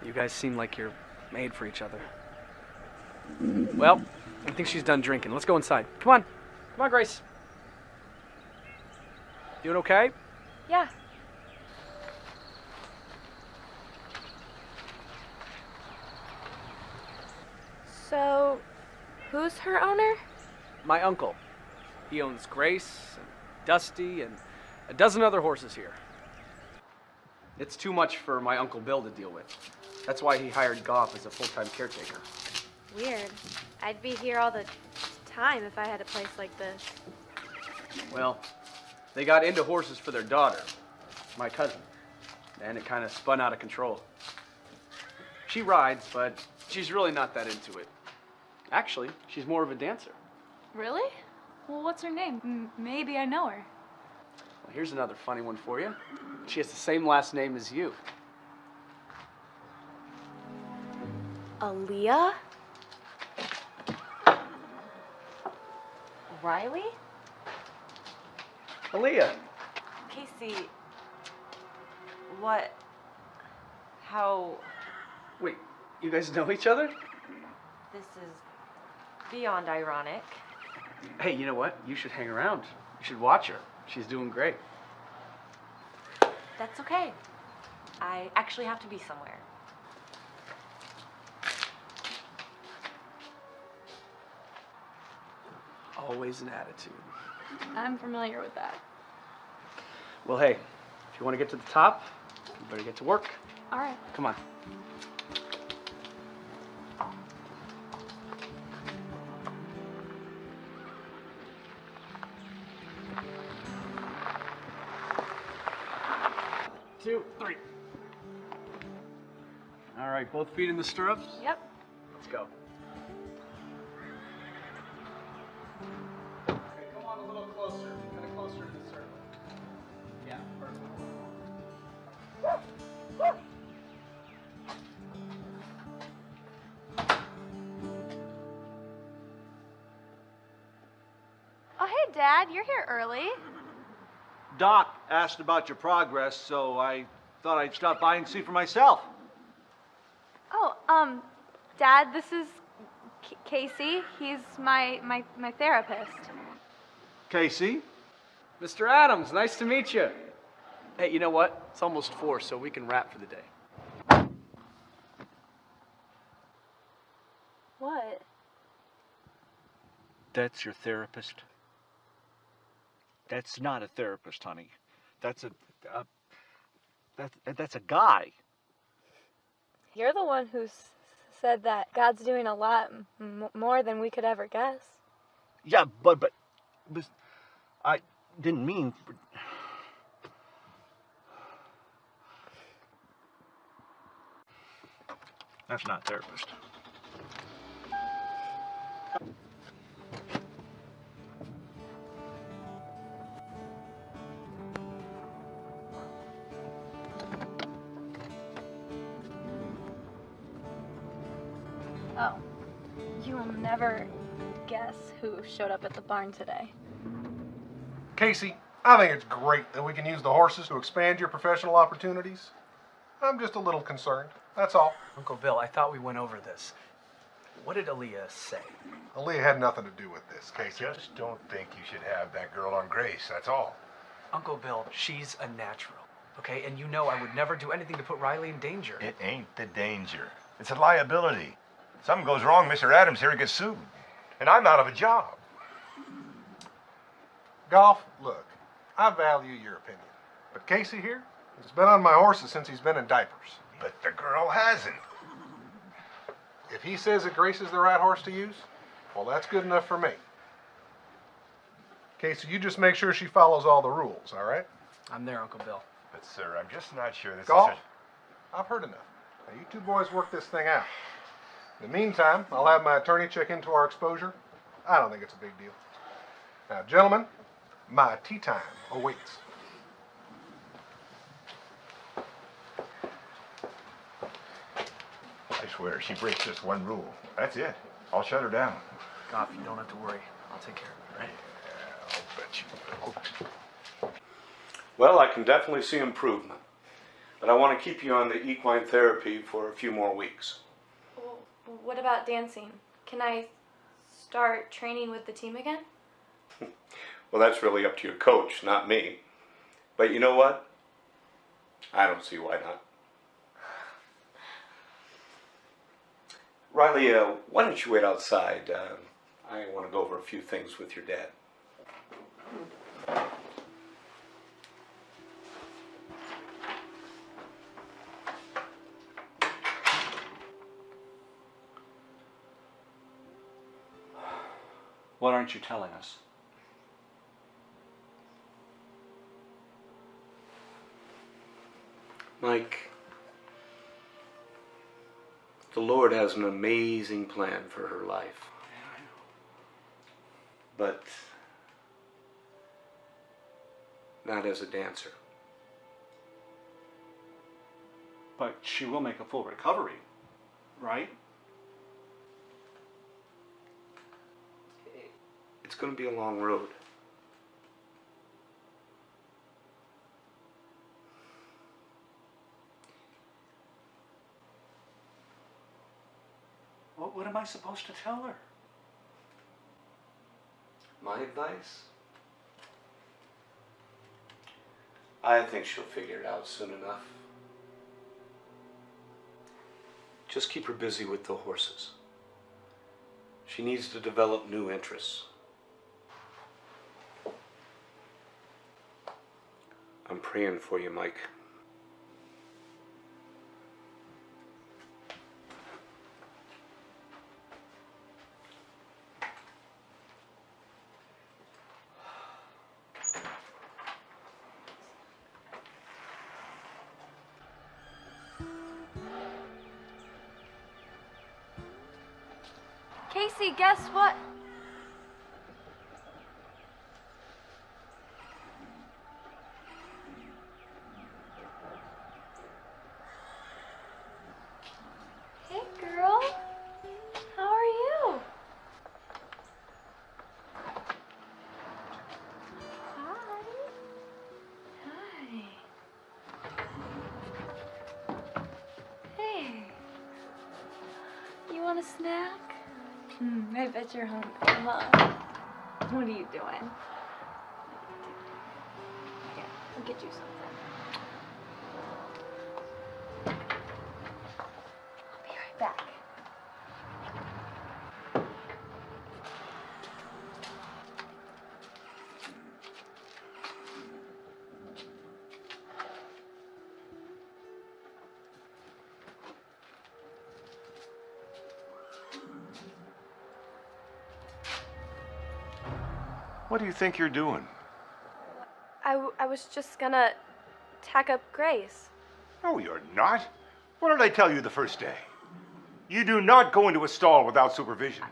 Speaker 15: You guys seem like you're made for each other. Well, I think she's done drinking. Let's go inside. Come on. Come on, Grace. Doing okay?
Speaker 6: Yeah. So, who's her owner?
Speaker 15: My uncle. He owns Grace and Dusty and a dozen other horses here. It's too much for my Uncle Bill to deal with. That's why he hired Goff as a full-time caretaker.
Speaker 6: Weird. I'd be here all the time if I had a place like this.
Speaker 15: Well, they got into horses for their daughter, my cousin, and it kind of spun out of control. She rides, but she's really not that into it. Actually, she's more of a dancer.
Speaker 4: Really? Well, what's her name? Maybe I know her.
Speaker 15: Well, here's another funny one for you. She has the same last name as you.
Speaker 6: Aaliyah?
Speaker 5: Riley?
Speaker 15: Aaliyah.
Speaker 5: Casey, what? How?
Speaker 15: Wait, you guys know each other?
Speaker 5: This is beyond ironic.
Speaker 15: Hey, you know what? You should hang around. You should watch her. She's doing great.
Speaker 5: That's okay. I actually have to be somewhere.
Speaker 15: Always an attitude.
Speaker 4: I'm familiar with that.
Speaker 15: Well, hey, if you want to get to the top, you better get to work.
Speaker 4: All right.
Speaker 15: Come on. Two, three. All right, both feet in the stirrups?
Speaker 4: Yep.
Speaker 15: Let's go. Okay, come on a little closer. Kind of closer to the circle. Yeah, perfect.
Speaker 4: Oh, hey, Dad, you're here early.
Speaker 8: Doc asked about your progress, so I thought I'd stop by and see for myself.
Speaker 4: Oh, Dad, this is Casey. He's my therapist.
Speaker 8: Casey?
Speaker 15: Mr. Adams, nice to meet you. Hey, you know what? It's almost 4, so we can wrap for the day.
Speaker 6: What?
Speaker 8: That's your therapist? That's not a therapist, honey. That's a guy.
Speaker 6: You're the one who's said that God's doing a lot more than we could ever guess.
Speaker 16: Yeah, but I didn't mean... That's not therapist.
Speaker 6: Oh, you will never guess who showed up at the barn today.
Speaker 17: Casey, I think it's great that we can use the horses to expand your professional opportunities. I'm just a little concerned, that's all.
Speaker 15: Uncle Bill, I thought we went over this. What did Aaliyah say?
Speaker 17: Aaliyah had nothing to do with this, Casey.
Speaker 14: I just don't think you should have that girl on Grace, that's all.
Speaker 15: Uncle Bill, she's a natural, okay? And you know I would never do anything to put Riley in danger.
Speaker 14: It ain't the danger. It's a liability. Something goes wrong, Mr. Adams here gets sued. And I'm out of a job.
Speaker 17: Golf, look, I value your opinion. But Casey here has been on my horses since he's been in diapers.
Speaker 14: But the girl hasn't.
Speaker 17: If he says that Grace is the right horse to use, well, that's good enough for me. Casey, you just make sure she follows all the rules, all right?
Speaker 15: I'm there, Uncle Bill.
Speaker 14: But, sir, I'm just not sure this
Speaker 17: Golf,
Speaker 14: is
Speaker 17: I've heard enough. Now, you two boys work this thing out. In the meantime, I'll have my attorney check into our exposure. I don't think it's a big deal. Now, gentlemen, my tea time awaits.
Speaker 14: I swear, she breaks just one rule. That's it. I'll shut her down.
Speaker 15: Goff, you don't have to worry. I'll take care of it, right?
Speaker 14: Yeah, I'll bet you will.
Speaker 13: Well, I can definitely see improvement. But I want to keep you on the equine therapy for a few more weeks.
Speaker 4: Well, what about dancing? Can I start training with the team again?
Speaker 13: Well, that's really up to your coach, not me. But you know what? I don't see why not. Riley, why don't you wait outside? I want to go over a few things with your dad.
Speaker 12: What aren't you telling us?
Speaker 13: Mike, the Lord has an amazing plan for her life. But not as a dancer.
Speaker 8: But she will make a full recovery, right?
Speaker 13: It's going to be a long road.
Speaker 8: What am I supposed to tell her?
Speaker 13: My advice? I think she'll figure it out soon enough. Just keep her busy with the horses. She needs to develop new interests. I'm praying for you, Mike.
Speaker 4: Casey, guess what? Hey, girl. How are you? Hi. Hi. Hey. You want a snack? I bet you're hungry, huh? What are you doing? Here, I'll get you something. I'll be right back.
Speaker 14: What do you think you're doing?
Speaker 4: I was just gonna tack up Grace.
Speaker 14: No, you're not. What did I tell you the first day? You do not go into a stall without supervision.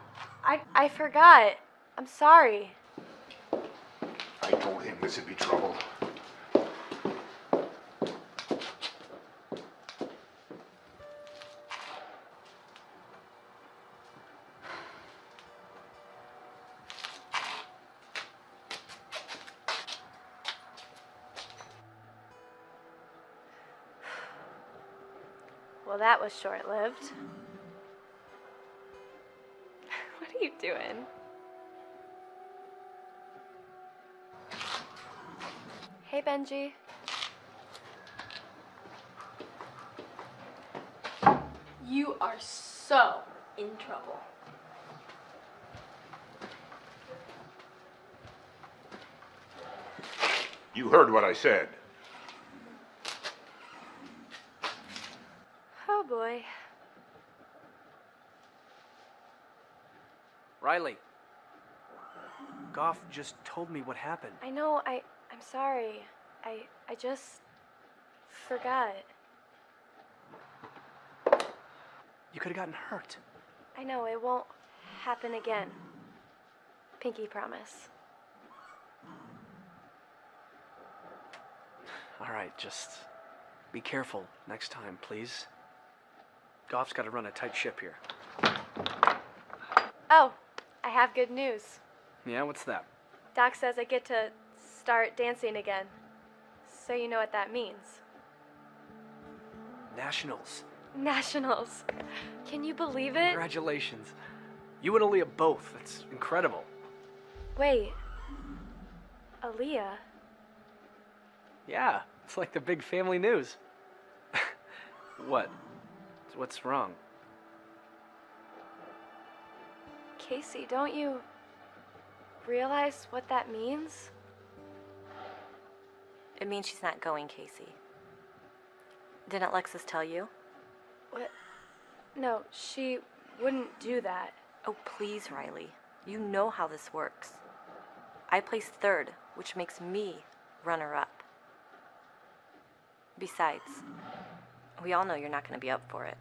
Speaker 4: I forgot. I'm sorry.
Speaker 14: I told him this would be trouble.
Speaker 4: Well, that was short-lived. What are you doing? Hey, Benji. You are so in trouble.
Speaker 14: You heard what I said.
Speaker 4: Oh, boy.
Speaker 15: Riley. Goff just told me what happened.
Speaker 4: I know, I'm sorry. I just forgot.
Speaker 15: You could have gotten hurt.
Speaker 4: I know, it won't happen again. Pinky promise.
Speaker 15: All right, just be careful next time, please. Goff's got to run a tight ship here.
Speaker 4: Oh, I have good news.
Speaker 15: Yeah, what's that?
Speaker 4: Doc says I get to start dancing again. So you know what that means.
Speaker 15: Nationals.
Speaker 4: Nationals. Can you believe it?
Speaker 15: Congratulations. You and Aaliyah both. That's incredible.
Speaker 4: Wait. Aaliyah?
Speaker 15: Yeah, it's like the big family news. What? What's wrong?
Speaker 4: Casey, don't you realize what that means?
Speaker 5: It means she's not going, Casey. Didn't Alexis tell you?
Speaker 4: What? No, she wouldn't do that.
Speaker 5: Oh, please, Riley. You know how this works. I placed third, which makes me runner-up. Besides, we all know you're not going to be up for it.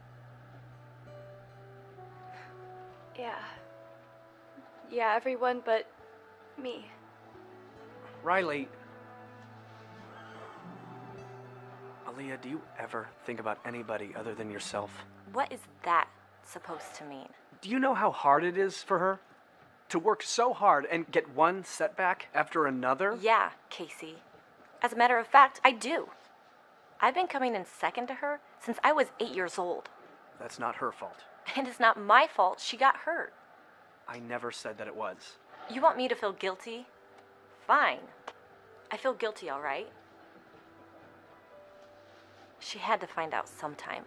Speaker 4: Yeah, everyone but me.
Speaker 15: Riley. Aaliyah, do you ever think about anybody other than yourself?
Speaker 5: What is that supposed to mean?
Speaker 15: Do you know how hard it is for her? To work so hard and get one setback after another?
Speaker 5: Yeah, Casey. As a matter of fact, I do. I've been coming in second to her since I was 8 years old.
Speaker 15: That's not her fault.
Speaker 5: And it's not my fault she got hurt.
Speaker 15: I never said that it was.
Speaker 5: You want me to feel guilty? Fine. I feel guilty, all right? She had to find out sometime.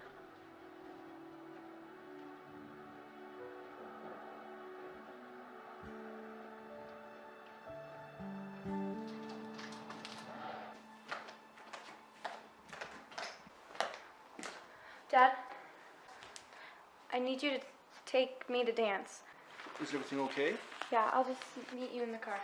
Speaker 4: Dad, I need you to take me to dance.
Speaker 12: Is everything okay?
Speaker 4: Yeah, I'll just meet you in the car.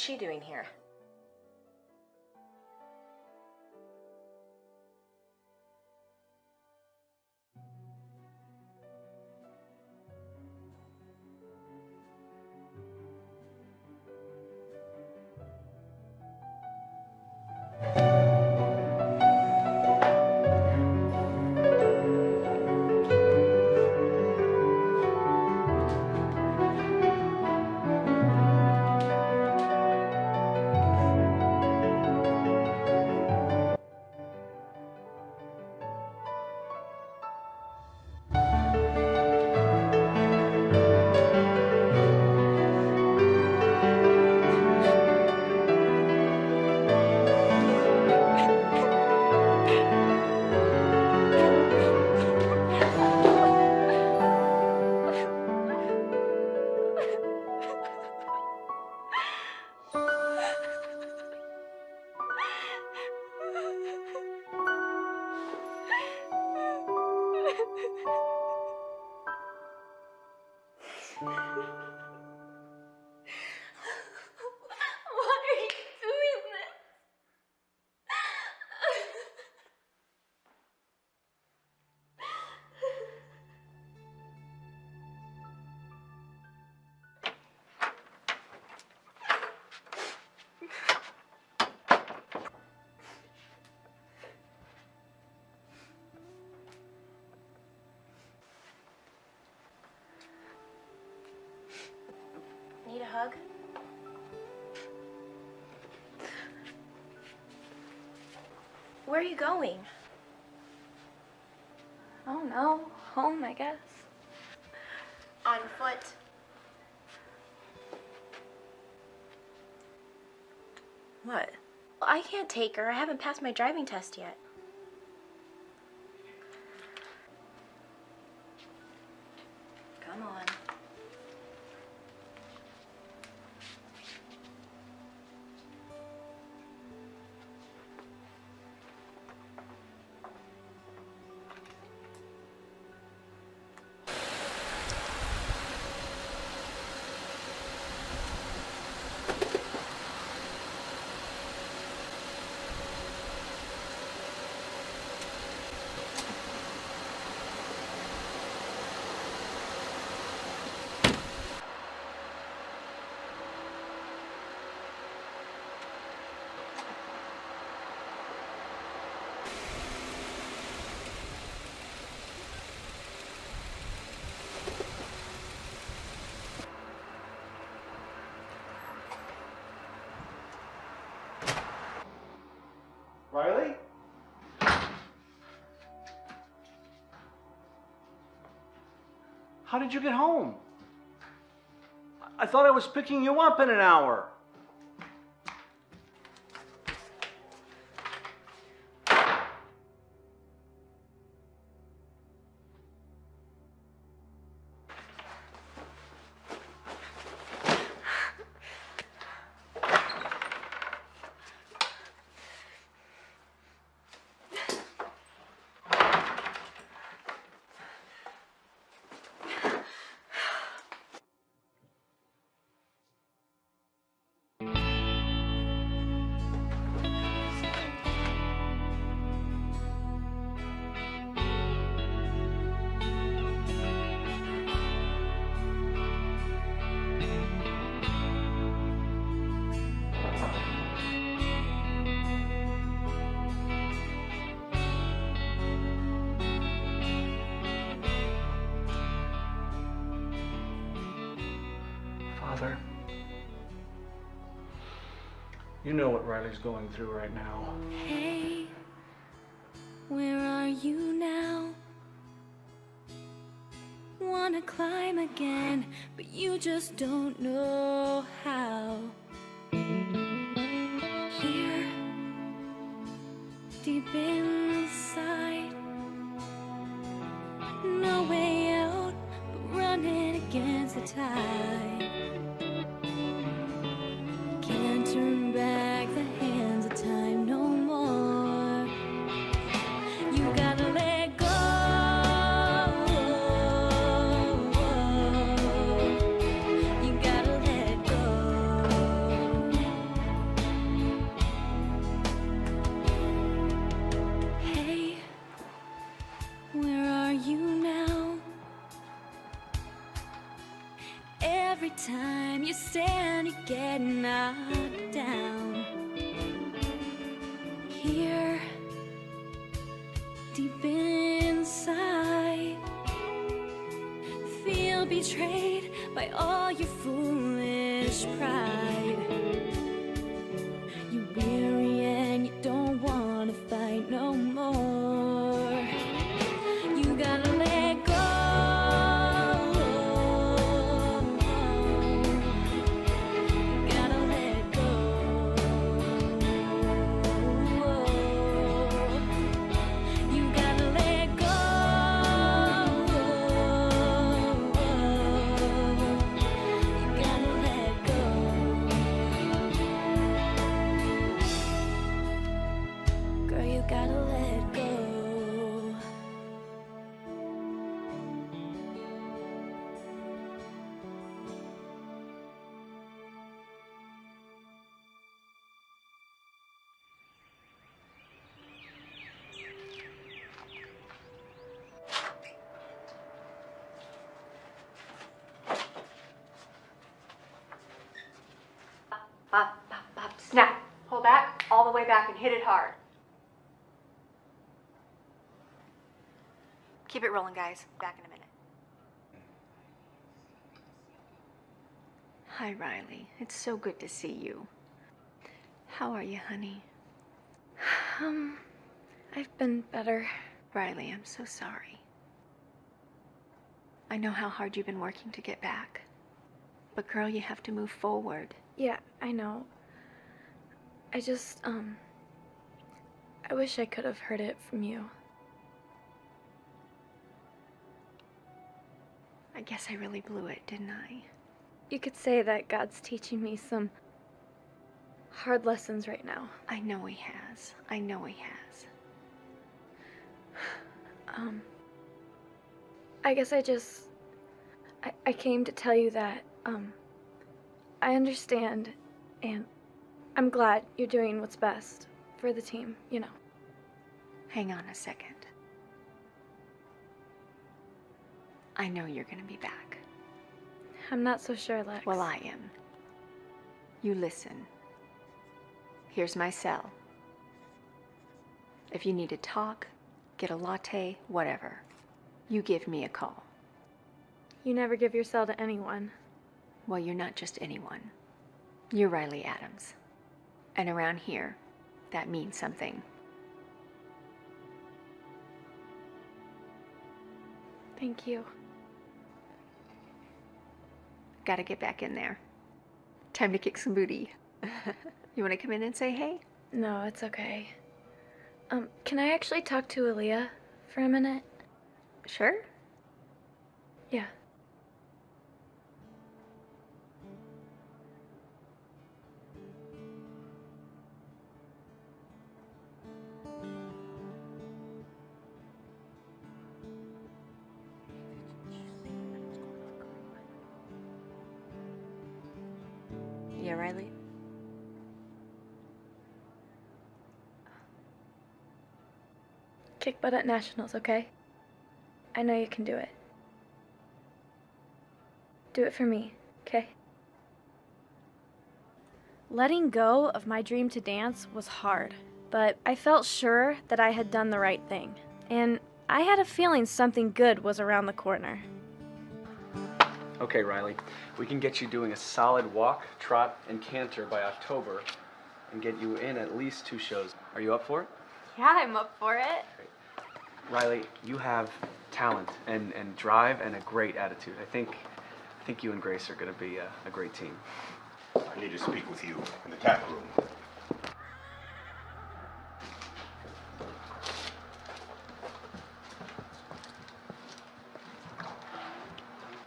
Speaker 5: she doing here? Need a hug? Where are you going?
Speaker 4: Oh no, home, I guess.
Speaker 5: On foot. What? I can't take her. I haven't passed my driving test yet. Come on.
Speaker 8: Riley? How did you get home? I thought I was picking you up in an hour. Father, you know what Riley's going through right now.
Speaker 1: Hey, where are you now? Wanna climb again, but you just don't know how. Here, deep inside, no way out, but running against the tide. Can't turn back the hands of time no more. You gotta let go. You gotta let go. Every time you stand, you get knocked down. Here, deep inside, feel betrayed by all your foolish pride. You're weary and you don't want to fight no more. You gotta let go.
Speaker 7: Up, snap. Pull back, all the way back, and hit it hard.
Speaker 5: Keep it rolling, guys. Back in a minute.
Speaker 7: Hi, Riley. It's so good to see you. How are you, honey?
Speaker 6: I've been better.
Speaker 7: Riley, I'm so sorry. I know how hard you've been working to get back. But girl, you have to move forward.
Speaker 6: Yeah, I know. I just, I wish I could have heard it from you.
Speaker 7: I guess I really blew it, didn't I?
Speaker 6: You could say that God's teaching me some hard lessons right now.
Speaker 7: I know he has. I know he has.
Speaker 6: I guess I came to tell you that, I understand, and I'm glad you're doing what's best for the team, you know.
Speaker 7: Hang on a second. I know you're gonna be back.
Speaker 6: I'm not so sure, Lex.
Speaker 7: Well, I am. You listen. Here's my cell. If you need to talk, get a latte, whatever, you give me a call.
Speaker 6: You never give your cell to anyone.
Speaker 7: Well, you're not just anyone. You're Riley Adams. And around here, that means something.
Speaker 6: Thank you.
Speaker 7: Gotta get back in there. Time to kick some booty. You wanna come in and say hey?
Speaker 6: No, it's okay. Can I actually talk to Aaliyah for a minute?
Speaker 7: Sure.
Speaker 6: Yeah.
Speaker 5: Yeah, Riley?
Speaker 6: Kick butt at nationals, okay? I know you can do it. Do it for me, okay? Letting go of my dream to dance was hard, but I felt sure that I had done the right thing. And I had a feeling something good was around the corner.
Speaker 15: Okay, Riley, we can get you doing a solid walk, trot, and canter by October and get you in at least 2 shows. Are you up for it?
Speaker 4: Yeah, I'm up for it.
Speaker 15: Riley, you have talent and drive and a great attitude. I think you and Grace are going to be a great team.
Speaker 14: I need to speak with you in the tap room.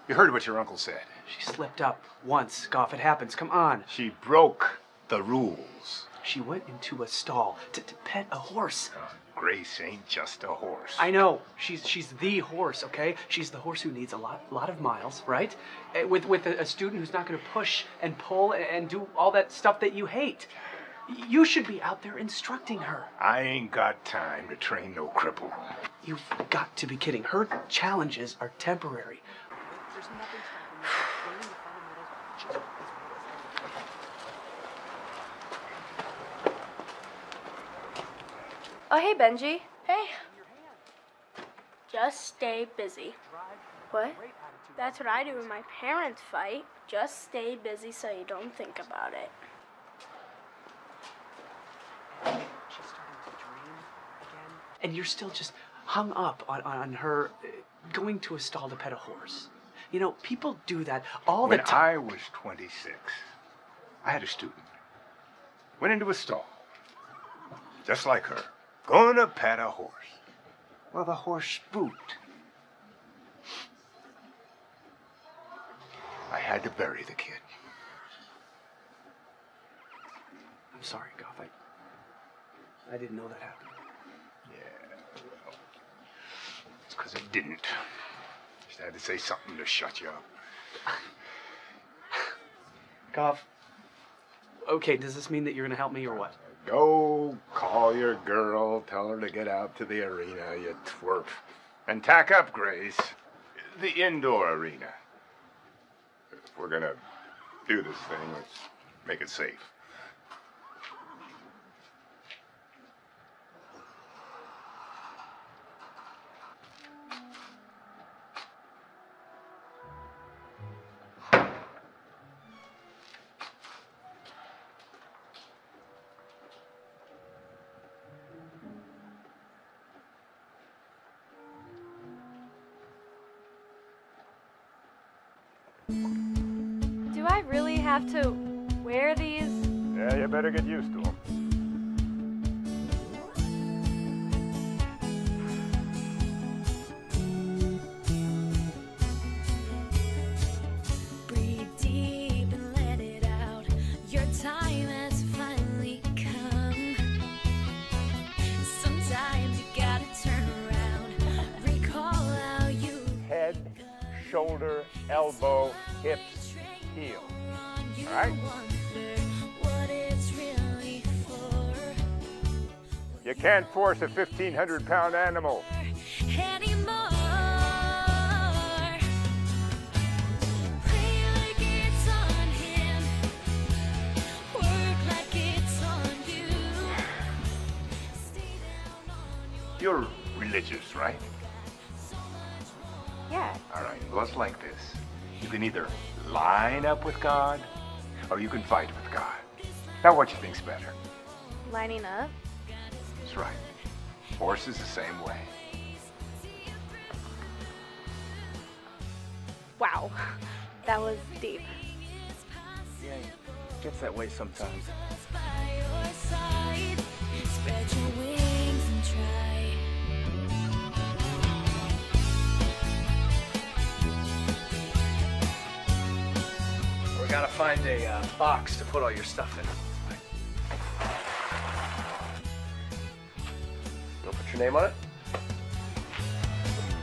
Speaker 14: You heard what your uncle said.
Speaker 15: She slipped up once. Goff, it happens. Come on.
Speaker 14: She broke the rules.
Speaker 15: She went into a stall to pet a horse.
Speaker 14: Grace ain't just a horse.
Speaker 15: I know. She's the horse, okay? She's the horse who needs a lot of miles, right? With a student who's not going to push and pull and do all that stuff that you hate. You should be out there instructing her.
Speaker 14: I ain't got time to train no cripple.
Speaker 15: You've got to be kidding. Her challenges are temporary. There's nothing stopping you from learning to follow
Speaker 4: Oh, hey, Benji.
Speaker 9: Hey. Just stay busy.
Speaker 4: What?
Speaker 9: That's what I do when my parents fight. Just stay busy so you don't think about it.
Speaker 15: She's starting to dream again. And you're still just hung up on her going to a stall to pet a horse. You know, people do that all the
Speaker 14: When
Speaker 15: time.
Speaker 14: I was 26, I had a student. Went into a stall, just like her, gonna pet a horse. Well, the horse spooked. I had to bury the kid.
Speaker 15: I'm sorry, Goff. I didn't know that happened.
Speaker 14: Yeah, well, it's because it didn't. Just had to say something to shut you up.
Speaker 15: Goff, okay, does this mean that you're gonna help me or what?
Speaker 14: Go call your girl, tell her to get out to the arena, you twerp. And tack up, Grace. The indoor arena. If we're gonna do this thing, let's make it safe.
Speaker 4: Do I really have to wear these?
Speaker 14: Yeah, you better get used to them.
Speaker 1: Breathe deep and let it out. Your time has finally come. Sometimes you gotta turn around. Recall how you
Speaker 14: Head, shoulder, elbow, hips, heel. All right?
Speaker 1: what it's really for
Speaker 14: You can't force a 1,500-pound animal.
Speaker 1: anymore. Pray like it's on him. Work like it's on you.
Speaker 14: You're religious, right?
Speaker 4: Yeah.
Speaker 14: All right, well, it's like this. You can either line up with God, or you can fight with God. Now, what you think's better?
Speaker 4: Lining up?
Speaker 14: That's right. Horse is the same way.
Speaker 4: Wow. That was deep.
Speaker 12: Yeah, it gets that way sometimes.
Speaker 1: By your side, spread your wings and try.
Speaker 15: We gotta find a box to put all your stuff in.
Speaker 2: You'll put your name on it?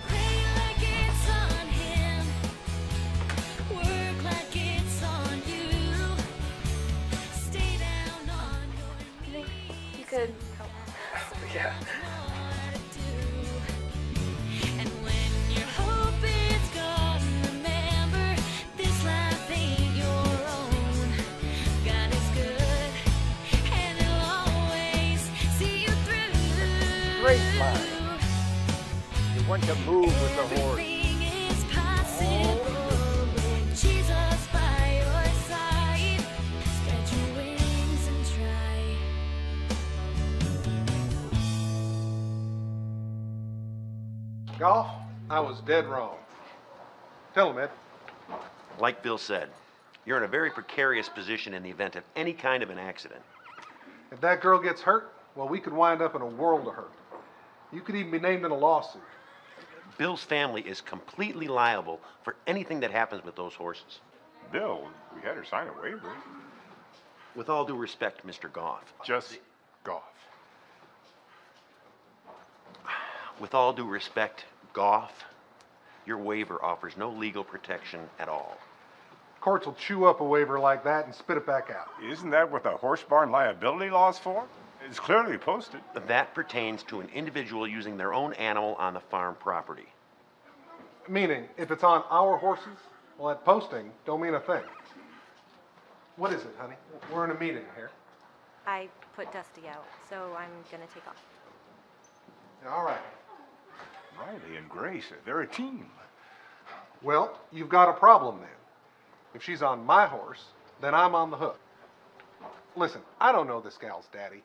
Speaker 1: Pray like it's on him. Work like it's on you. Stay down on your
Speaker 4: You think you could help?
Speaker 15: Yeah.
Speaker 1: And when your hope is gone, remember this life ain't your own. God is good, and he'll always see you through.
Speaker 14: Great mind. You want to move with the horse.
Speaker 1: Everything is possible with Jesus by your side. Spread your wings and try.
Speaker 17: Golf, I was dead wrong. Tell him, Ed.
Speaker 18: Like Bill said, you're in a very precarious position in the event of any kind of an accident.
Speaker 17: If that girl gets hurt, well, we could wind up in a world of hurt. You could even be named in a lawsuit.
Speaker 18: Bill's family is completely liable for anything that happens with those horses.
Speaker 14: Bill, we had her sign a waiver.
Speaker 18: With all due respect, Mr. Goff.
Speaker 14: Just Goff.
Speaker 18: With all due respect, Goff, your waiver offers no legal protection at all.
Speaker 17: Courts will chew up a waiver like that and spit it back out.
Speaker 14: Isn't that what the horse barn liability law's for? It's clearly posted.
Speaker 18: That pertains to an individual using their own animal on the farm property.
Speaker 17: Meaning, if it's on our horses, well, that posting don't mean a thing. What is it, honey? We're in a meeting here.
Speaker 5: I put Dusty out, so I'm gonna take off.
Speaker 17: All right.
Speaker 14: Riley and Grace, they're a team.
Speaker 17: Well, you've got a problem then. If she's on my horse, then I'm on the hook. Listen, I don't know this gal's daddy,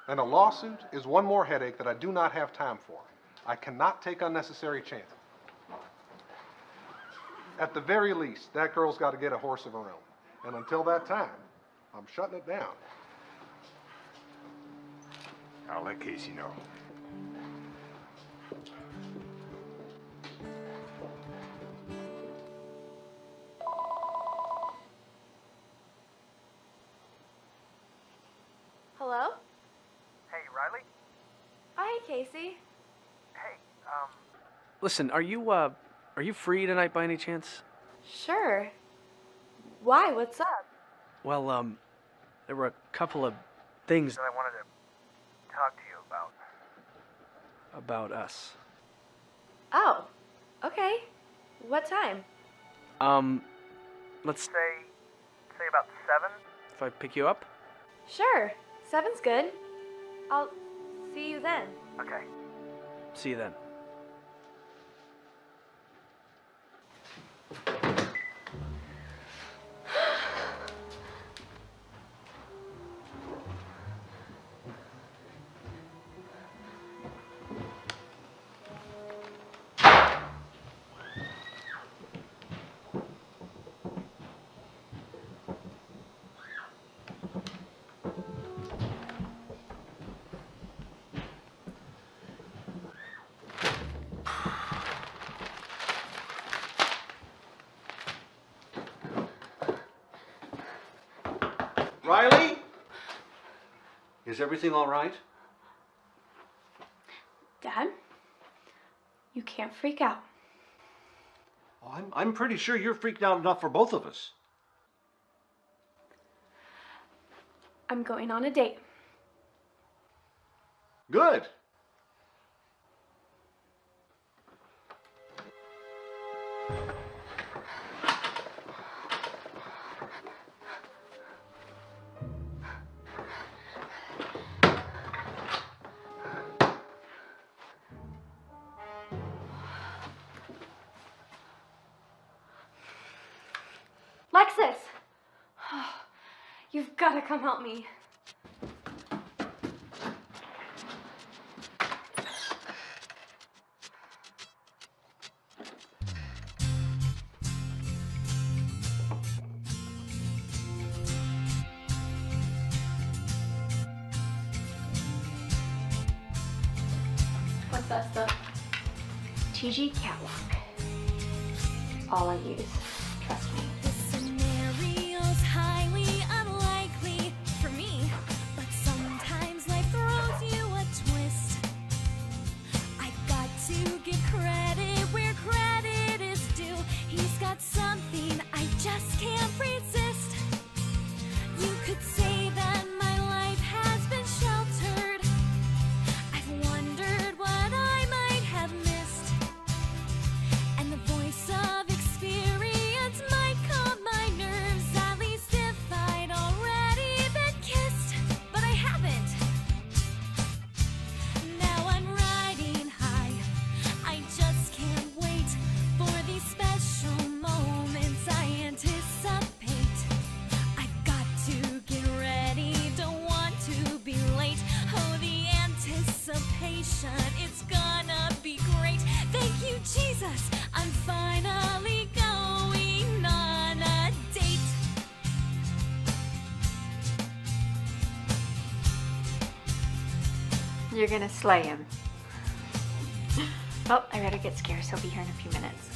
Speaker 17: and a lawsuit is one more headache that I do not have time for. I cannot take unnecessary chances. At the very least, that girl's got to get a horse of her own. And until that time, I'm shutting it down.
Speaker 14: I'll let Casey know.
Speaker 4: Hello?
Speaker 15: Hey, Riley?
Speaker 4: Hi, Casey.
Speaker 15: Hey, listen, are you free tonight by any chance?
Speaker 4: Sure. Why? What's up?
Speaker 15: Well, there were a couple of things that I wanted to talk to you about. About us.
Speaker 4: Oh, okay. What time?
Speaker 15: Let's say about 7, if I pick you up.
Speaker 4: Sure. 7's good. I'll see you then.
Speaker 15: Okay. See you then.
Speaker 16: Riley? Is everything all right?
Speaker 9: Dad, you can't freak out.
Speaker 16: Oh, I'm pretty sure you're freaked out enough for both of us.
Speaker 9: I'm going on a date.
Speaker 16: Good.
Speaker 4: Lexus! You've got to come help me.
Speaker 9: What's that stuff? TG Catwalk. It's all I use. Trust me.
Speaker 1: This scenario's highly unlikely for me, but sometimes life throws you a twist. I've got to give credit where credit is due. He's got something I just can't resist. You could say that my life has been sheltered. I've wondered what I might have missed, and the voice of experience might calm my nerves, at least if I'd already been kissed, but I haven't. Now I'm riding high, I just can't wait for these special moments I anticipate. I've got to get ready, don't want to be late. Oh, the anticipation, it's gonna be great. Thank you, Jesus, I'm finally going on a date.
Speaker 7: You're gonna slay him. Oh, I better get scarce. He'll be here in a few minutes.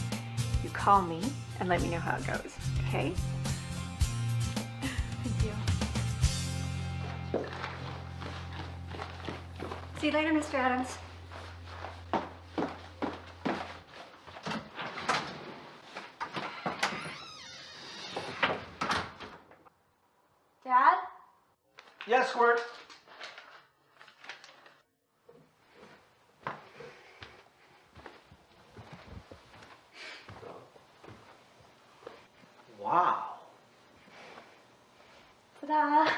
Speaker 7: You call me and let me know how it goes, okay?
Speaker 4: Thank you.
Speaker 7: See you later, Mr. Adams.
Speaker 4: Dad?
Speaker 16: Yes, Squirt. Wow.
Speaker 4: Ta-da!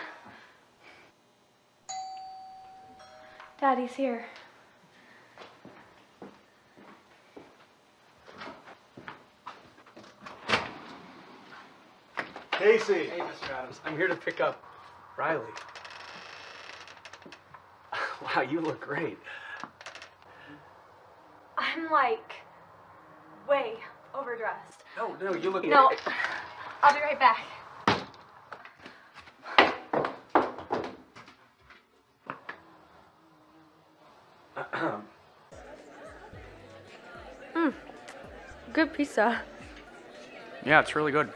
Speaker 4: Daddy's here.
Speaker 16: Casey.
Speaker 15: Hey, Mr. Adams. I'm here to pick up Riley. Wow, you look great.
Speaker 4: I'm like way overdressed.
Speaker 15: No, you look
Speaker 4: No,
Speaker 15: great.
Speaker 4: I'll be right back.
Speaker 9: Good pizza.
Speaker 15: Yeah, it's really good.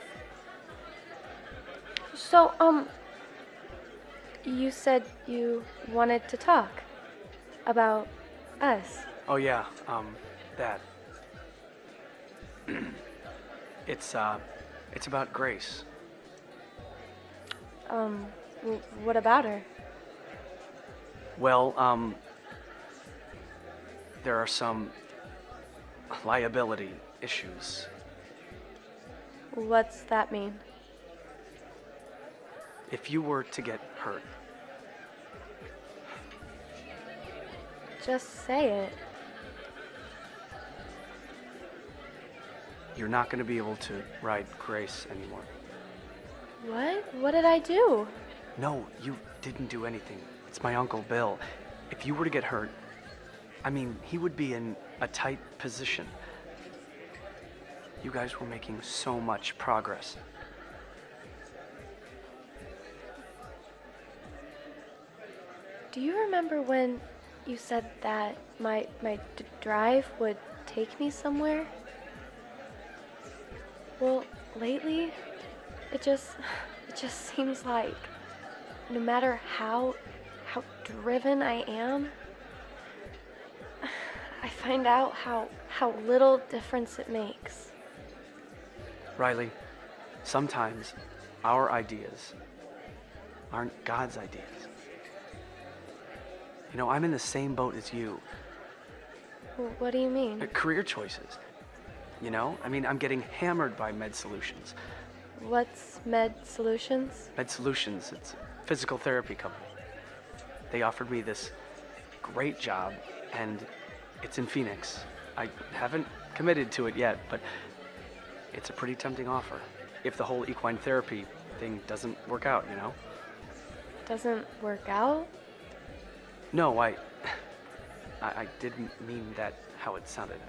Speaker 9: So, you said you wanted to talk about us.
Speaker 15: Oh yeah, that. It's about Grace.
Speaker 9: What about her?
Speaker 15: Well, there are some liability issues.
Speaker 9: What's that mean?
Speaker 15: If you were to get hurt,
Speaker 9: Just say it.
Speaker 15: you're not going to be able to ride Grace anymore.
Speaker 9: What? What did I do?
Speaker 15: No, you didn't do anything. It's my Uncle Bill. If you were to get hurt, I mean, he would be in a tight position. You guys were making so much progress.
Speaker 9: Do you remember when you said that my drive would take me somewhere? Well, lately, it just seems like no matter how driven I am, I find out how little difference it makes.
Speaker 15: Riley, sometimes our ideas aren't God's ideas. You know, I'm in the same boat as you.
Speaker 9: What do you mean?
Speaker 15: Career choices. You know, I mean, I'm getting hammered by Med Solutions.
Speaker 9: What's Med Solutions?
Speaker 15: Med Solutions, it's a physical therapy company. They offered me this great job, and it's in Phoenix. I haven't committed to it yet, but it's a pretty tempting offer. If the whole equine therapy thing doesn't work out, you know?
Speaker 9: Doesn't work out?
Speaker 15: No, I didn't mean that how it sounded.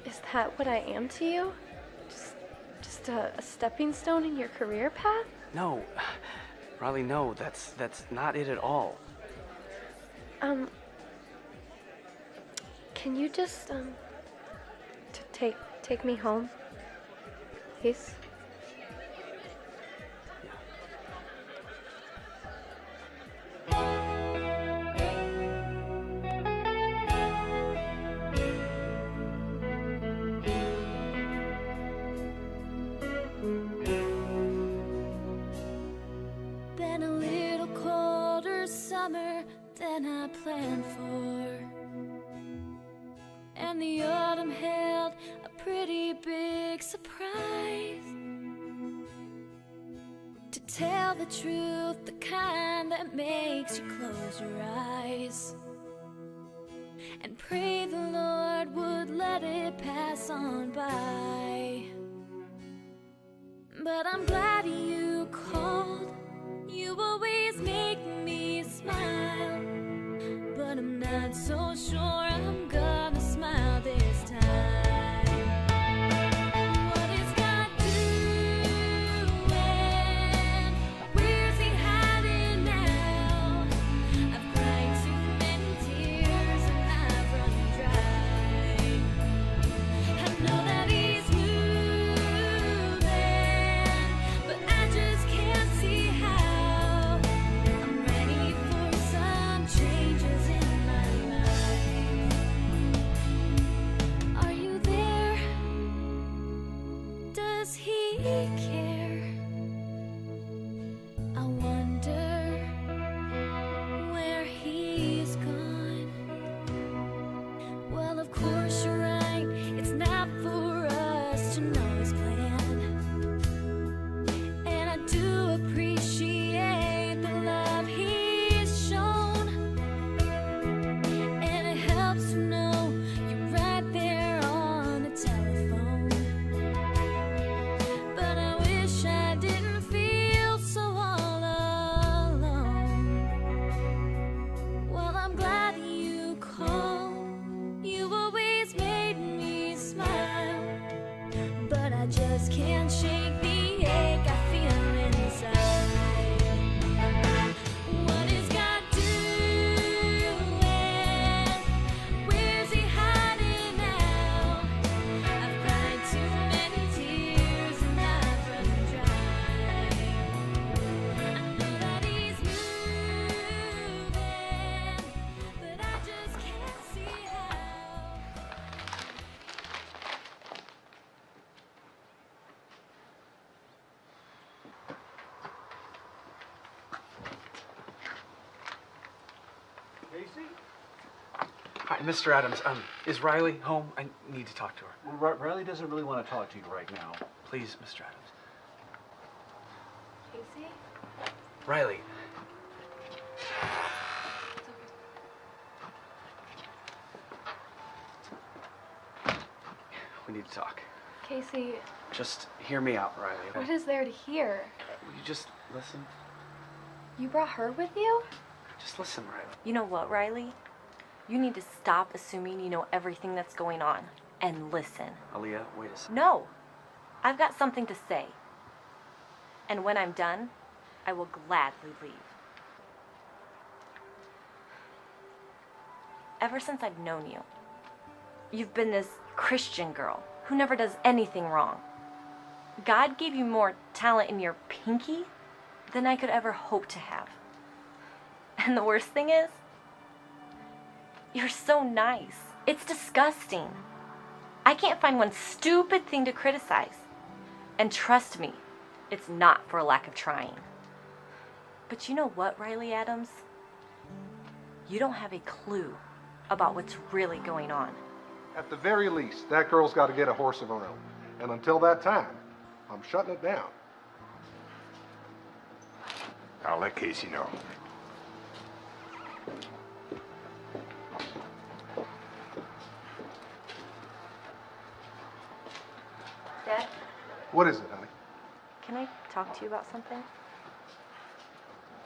Speaker 9: Is that what I am to you? Just a stepping stone in your career path?
Speaker 15: No, Riley, no, that's not it at all.
Speaker 9: Can you just take me home, please?
Speaker 1: Been a little colder summer than I planned for, and the autumn held a pretty big surprise. To tell the truth, the kind that makes you close your eyes and pray the Lord would let it pass on by. But I'm glad you called. You always make me smile, but I'm not so sure I'm gonna smile this time. What is God doing? Where's he hiding now? I've cried too many tears and I've run dry. I know that he's moving, but I just can't see how. Changes in my life. Are you there? Does he care? I wonder where he's gone. Well, of course you're right. It's not for us to know his plan. And I do appreciate the love he's shown. And it helps to know you're right there on the telephone. But I wish I I just can't shake the ache I feel inside. What is God doing? Where's he hiding now? I've cried too many tears and I've run dry. I know that he's moving, but I just can't see how.
Speaker 15: Casey? Hi, Mr. Adams. Is Riley home? I need to talk to her.
Speaker 16: Well, Riley doesn't really want to talk to you right now.
Speaker 15: Please, Mr. Adams.
Speaker 4: Casey?
Speaker 15: Riley. We need to talk.
Speaker 9: Casey,
Speaker 15: Just hear me out, Riley. Okay?
Speaker 9: what is there to hear?
Speaker 15: Will you just listen?
Speaker 9: You brought her with you?
Speaker 15: Just listen, Riley.
Speaker 5: You know what, Riley? You need to stop assuming you know everything that's going on and listen.
Speaker 15: Aaliyah, wait a second.
Speaker 5: No, I've got something to say. And when I'm done, I will gladly leave. Ever since I've known you, you've been this Christian girl who never does anything wrong. God gave you more talent in your pinky than I could ever hope to have. And the worst thing is, you're so nice. It's disgusting. I can't find one stupid thing to criticize. And trust me, it's not for a lack of trying. But you know what, Riley Adams? You don't have a clue about what's really going on.
Speaker 17: At the very least, that girl's got to get a horse of her own. And until that time, I'm shutting it down.
Speaker 14: I'll let Casey know.
Speaker 5: Dad,
Speaker 17: What is it, honey?
Speaker 5: can I talk to you about something?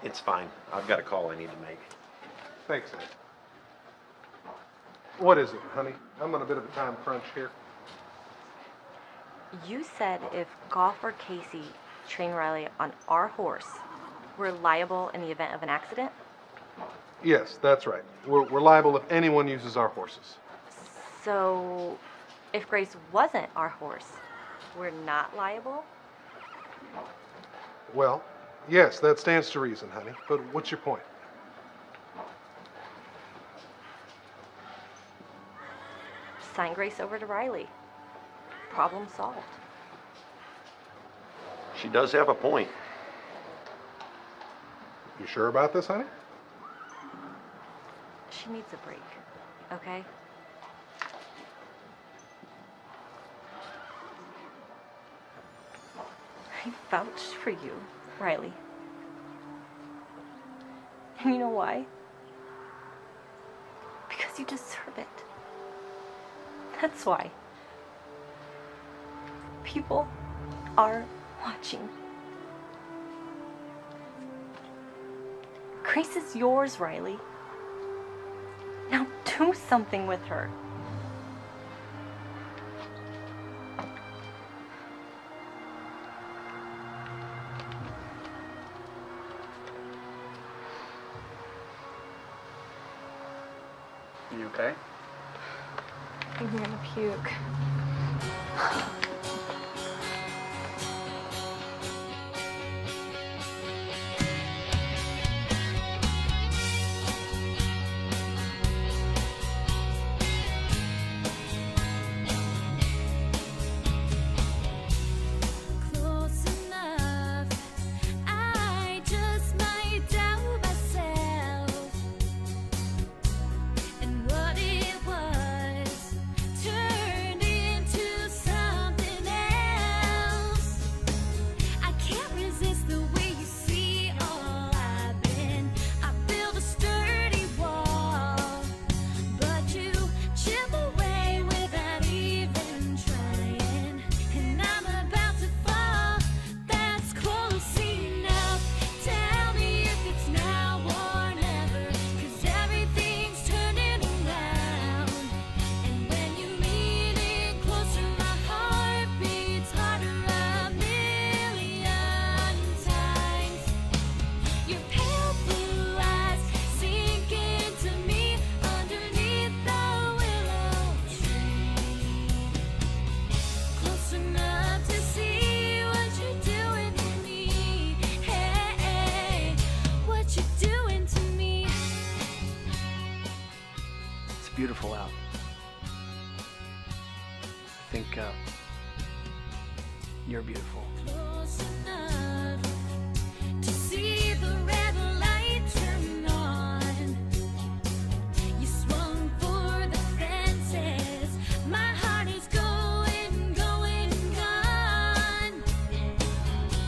Speaker 18: It's fine. I've got a call I need to make.
Speaker 17: Thanks, Ed. What is it, honey? I'm on a bit of a time crunch here.
Speaker 5: You said if Goff or Casey train Riley on our horse, we're liable in the event of an accident?
Speaker 17: Yes, that's right. We're liable if anyone uses our horses.
Speaker 5: So, if Grace wasn't our horse, we're not liable?
Speaker 17: Well, yes, that stands to reason, honey. But what's your point?
Speaker 5: Sign Grace over to Riley. Problem solved.
Speaker 18: She does have a point.
Speaker 17: You sure about this, honey?
Speaker 5: She needs a break, okay? I vouched for you, Riley. And you know why? Because you deserve it. That's why. People are watching. Grace is yours, Riley. Now do something with her.
Speaker 15: You okay?
Speaker 9: I'm gonna puke.
Speaker 1: Close enough, I just might doubt myself. And what it was turned into something
Speaker 15: You're beautiful.
Speaker 1: Close enough to see the red light turn on. You swung for the fences. My heart is going, going, gone.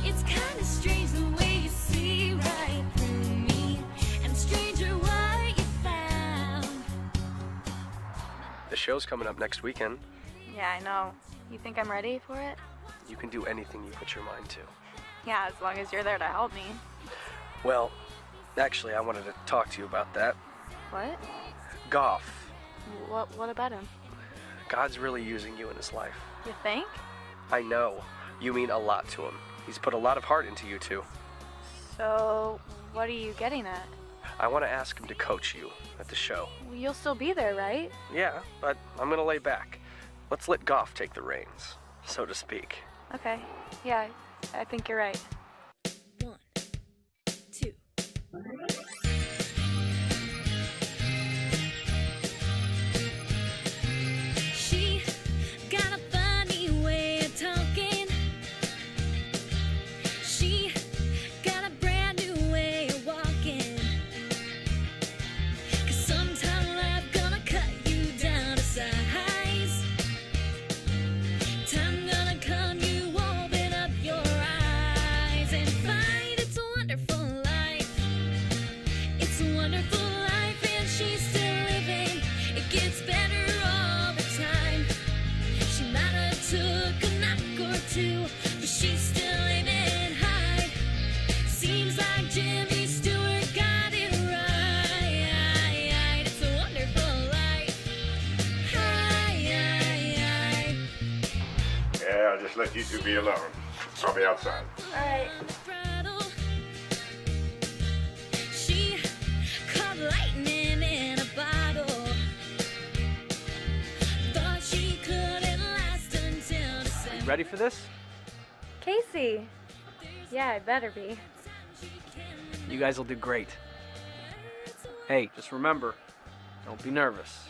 Speaker 1: It's kind of strange the way you see right through me, and stranger what you found.
Speaker 19: The show's coming up next weekend.
Speaker 6: Yeah, I know. You think I'm ready for it?
Speaker 19: You can do anything you put your mind to.
Speaker 6: Yeah, as long as you're there to help me.
Speaker 19: Well, actually, I wanted to talk to you about that.
Speaker 6: What?
Speaker 19: Goff.
Speaker 6: What about him?
Speaker 19: God's really using you in his life.
Speaker 6: You think?
Speaker 19: I know. You mean a lot to him. He's put a lot of heart into you two.
Speaker 6: So, what are you getting at?
Speaker 19: I want to ask him to coach you at the show.
Speaker 6: You'll still be there, right?
Speaker 19: Yeah, but I'm going to lay back. Let's let Goff take the reins, so to speak.
Speaker 6: Okay. Yeah, I think you're right.
Speaker 1: 1, 2. She got a funny way of talking. She got a brand new way of walking. 'Cause sometime life gonna cut you down to size. Time gonna come, you open up your eyes and find it's a wonderful life. It's a wonderful life and she's still living. It gets better all the time. She might have took a knock or two, but she's still aiming high. Seems like Jimmy Stewart got it right. It's a wonderful life.
Speaker 14: Yeah, I'll just let you two be alone. I'll be outside.
Speaker 6: All right.
Speaker 1: She caught lightning in a bottle. Thought she couldn't last until
Speaker 15: You
Speaker 1: December.
Speaker 15: ready for this?
Speaker 6: Casey. Yeah, I better be.
Speaker 15: You guys will do great. Hey, just remember, don't be nervous.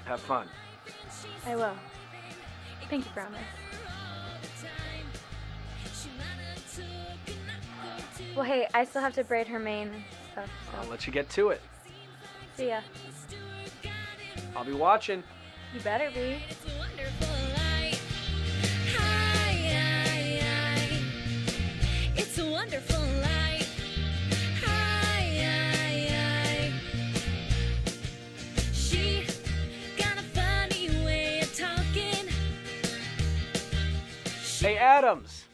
Speaker 15: Have fun.
Speaker 6: I will. Pinky promise. Well, hey, I still have to braid her mane and stuff,
Speaker 15: I'll
Speaker 6: so
Speaker 15: let you get to it.
Speaker 6: see ya.
Speaker 15: I'll be watching.
Speaker 6: You better be.
Speaker 1: It's a wonderful life. She got a funny way of talking.
Speaker 15: Hey, Adams.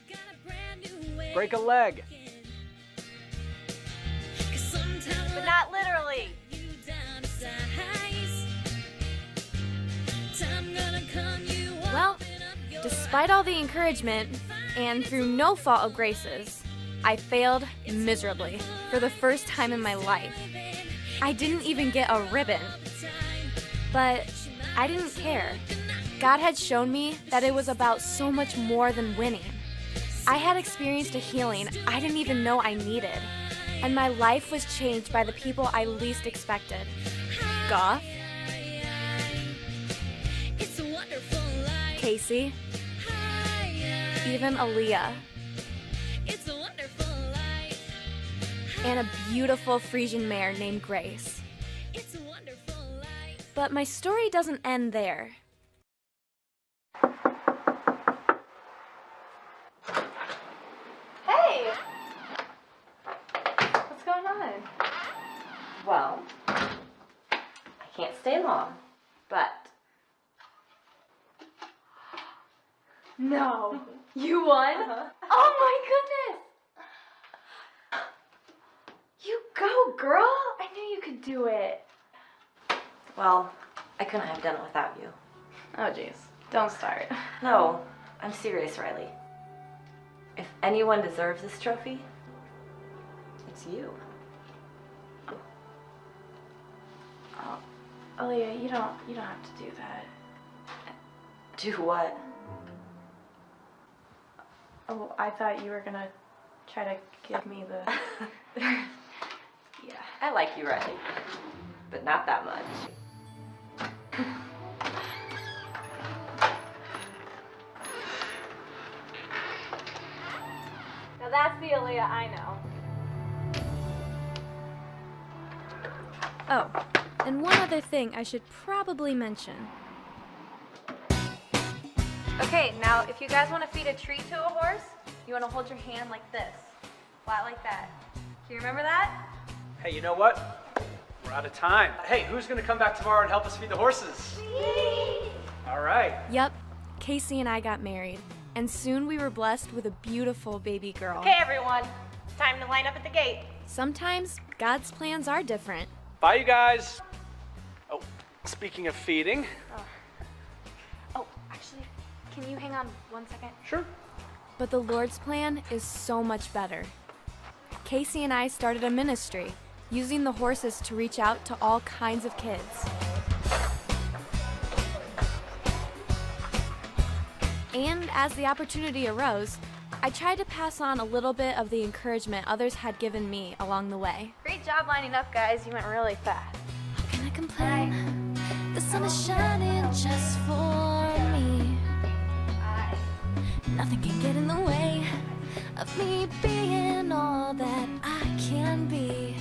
Speaker 15: Break a leg.
Speaker 5: But not literally.
Speaker 6: Well, despite all the encouragement, and through no fault of Grace's, I failed miserably for the first time in my life. I didn't even get a ribbon. But I didn't care. God had shown me that it was about so much more than winning. I had experienced a healing I didn't even know I needed. And my life was changed by the people I least expected. Goff, Casey, even Aaliyah, and a beautiful Frisian mare named Grace. But my story doesn't end there.
Speaker 4: Hey! What's going on?
Speaker 5: Well, I can't stay long, but
Speaker 4: No. You won? Oh my goodness! You go, girl! I knew you could do it.
Speaker 5: well, I couldn't have done it without you.
Speaker 4: Oh jeez. Don't start.
Speaker 5: No, I'm serious, Riley. If anyone deserves this trophy, it's you.
Speaker 4: Oh, Aaliyah, you don't have to do that.
Speaker 5: Do what?
Speaker 4: Oh, I thought you were gonna try to give me the...
Speaker 5: Yeah, I like you, Riley, but not that much.
Speaker 4: that's the Aaliyah I know.
Speaker 6: Oh, and one other thing I should probably mention.
Speaker 4: Okay, now if you guys want to feed a treat to a horse, you want to hold your hand like this, flat like that. Do you remember that?
Speaker 15: Hey, you know what? We're out of time. Hey, who's gonna come back tomorrow and help us feed the horses?
Speaker 4: Me!
Speaker 15: All right.
Speaker 6: Yep, Casey and I got married, and soon we were blessed with a beautiful baby girl.
Speaker 20: Okay, everyone, it's time to line up at the gate.
Speaker 6: Sometimes God's plans are different.
Speaker 15: Bye, you guys. Oh, speaking of feeding.
Speaker 4: Oh, actually, can you hang on 1 second?
Speaker 15: Sure.
Speaker 6: But the Lord's plan is so much better. Casey and I started a ministry, using the horses to reach out to all kinds of kids. And as the opportunity arose, I tried to pass on a little bit of the encouragement others had given me along the way.
Speaker 4: Great job lining up, guys. You went really fast.
Speaker 1: How can I complain? The sun is shining just for me. Nothing can get in the way of me being all that I can be.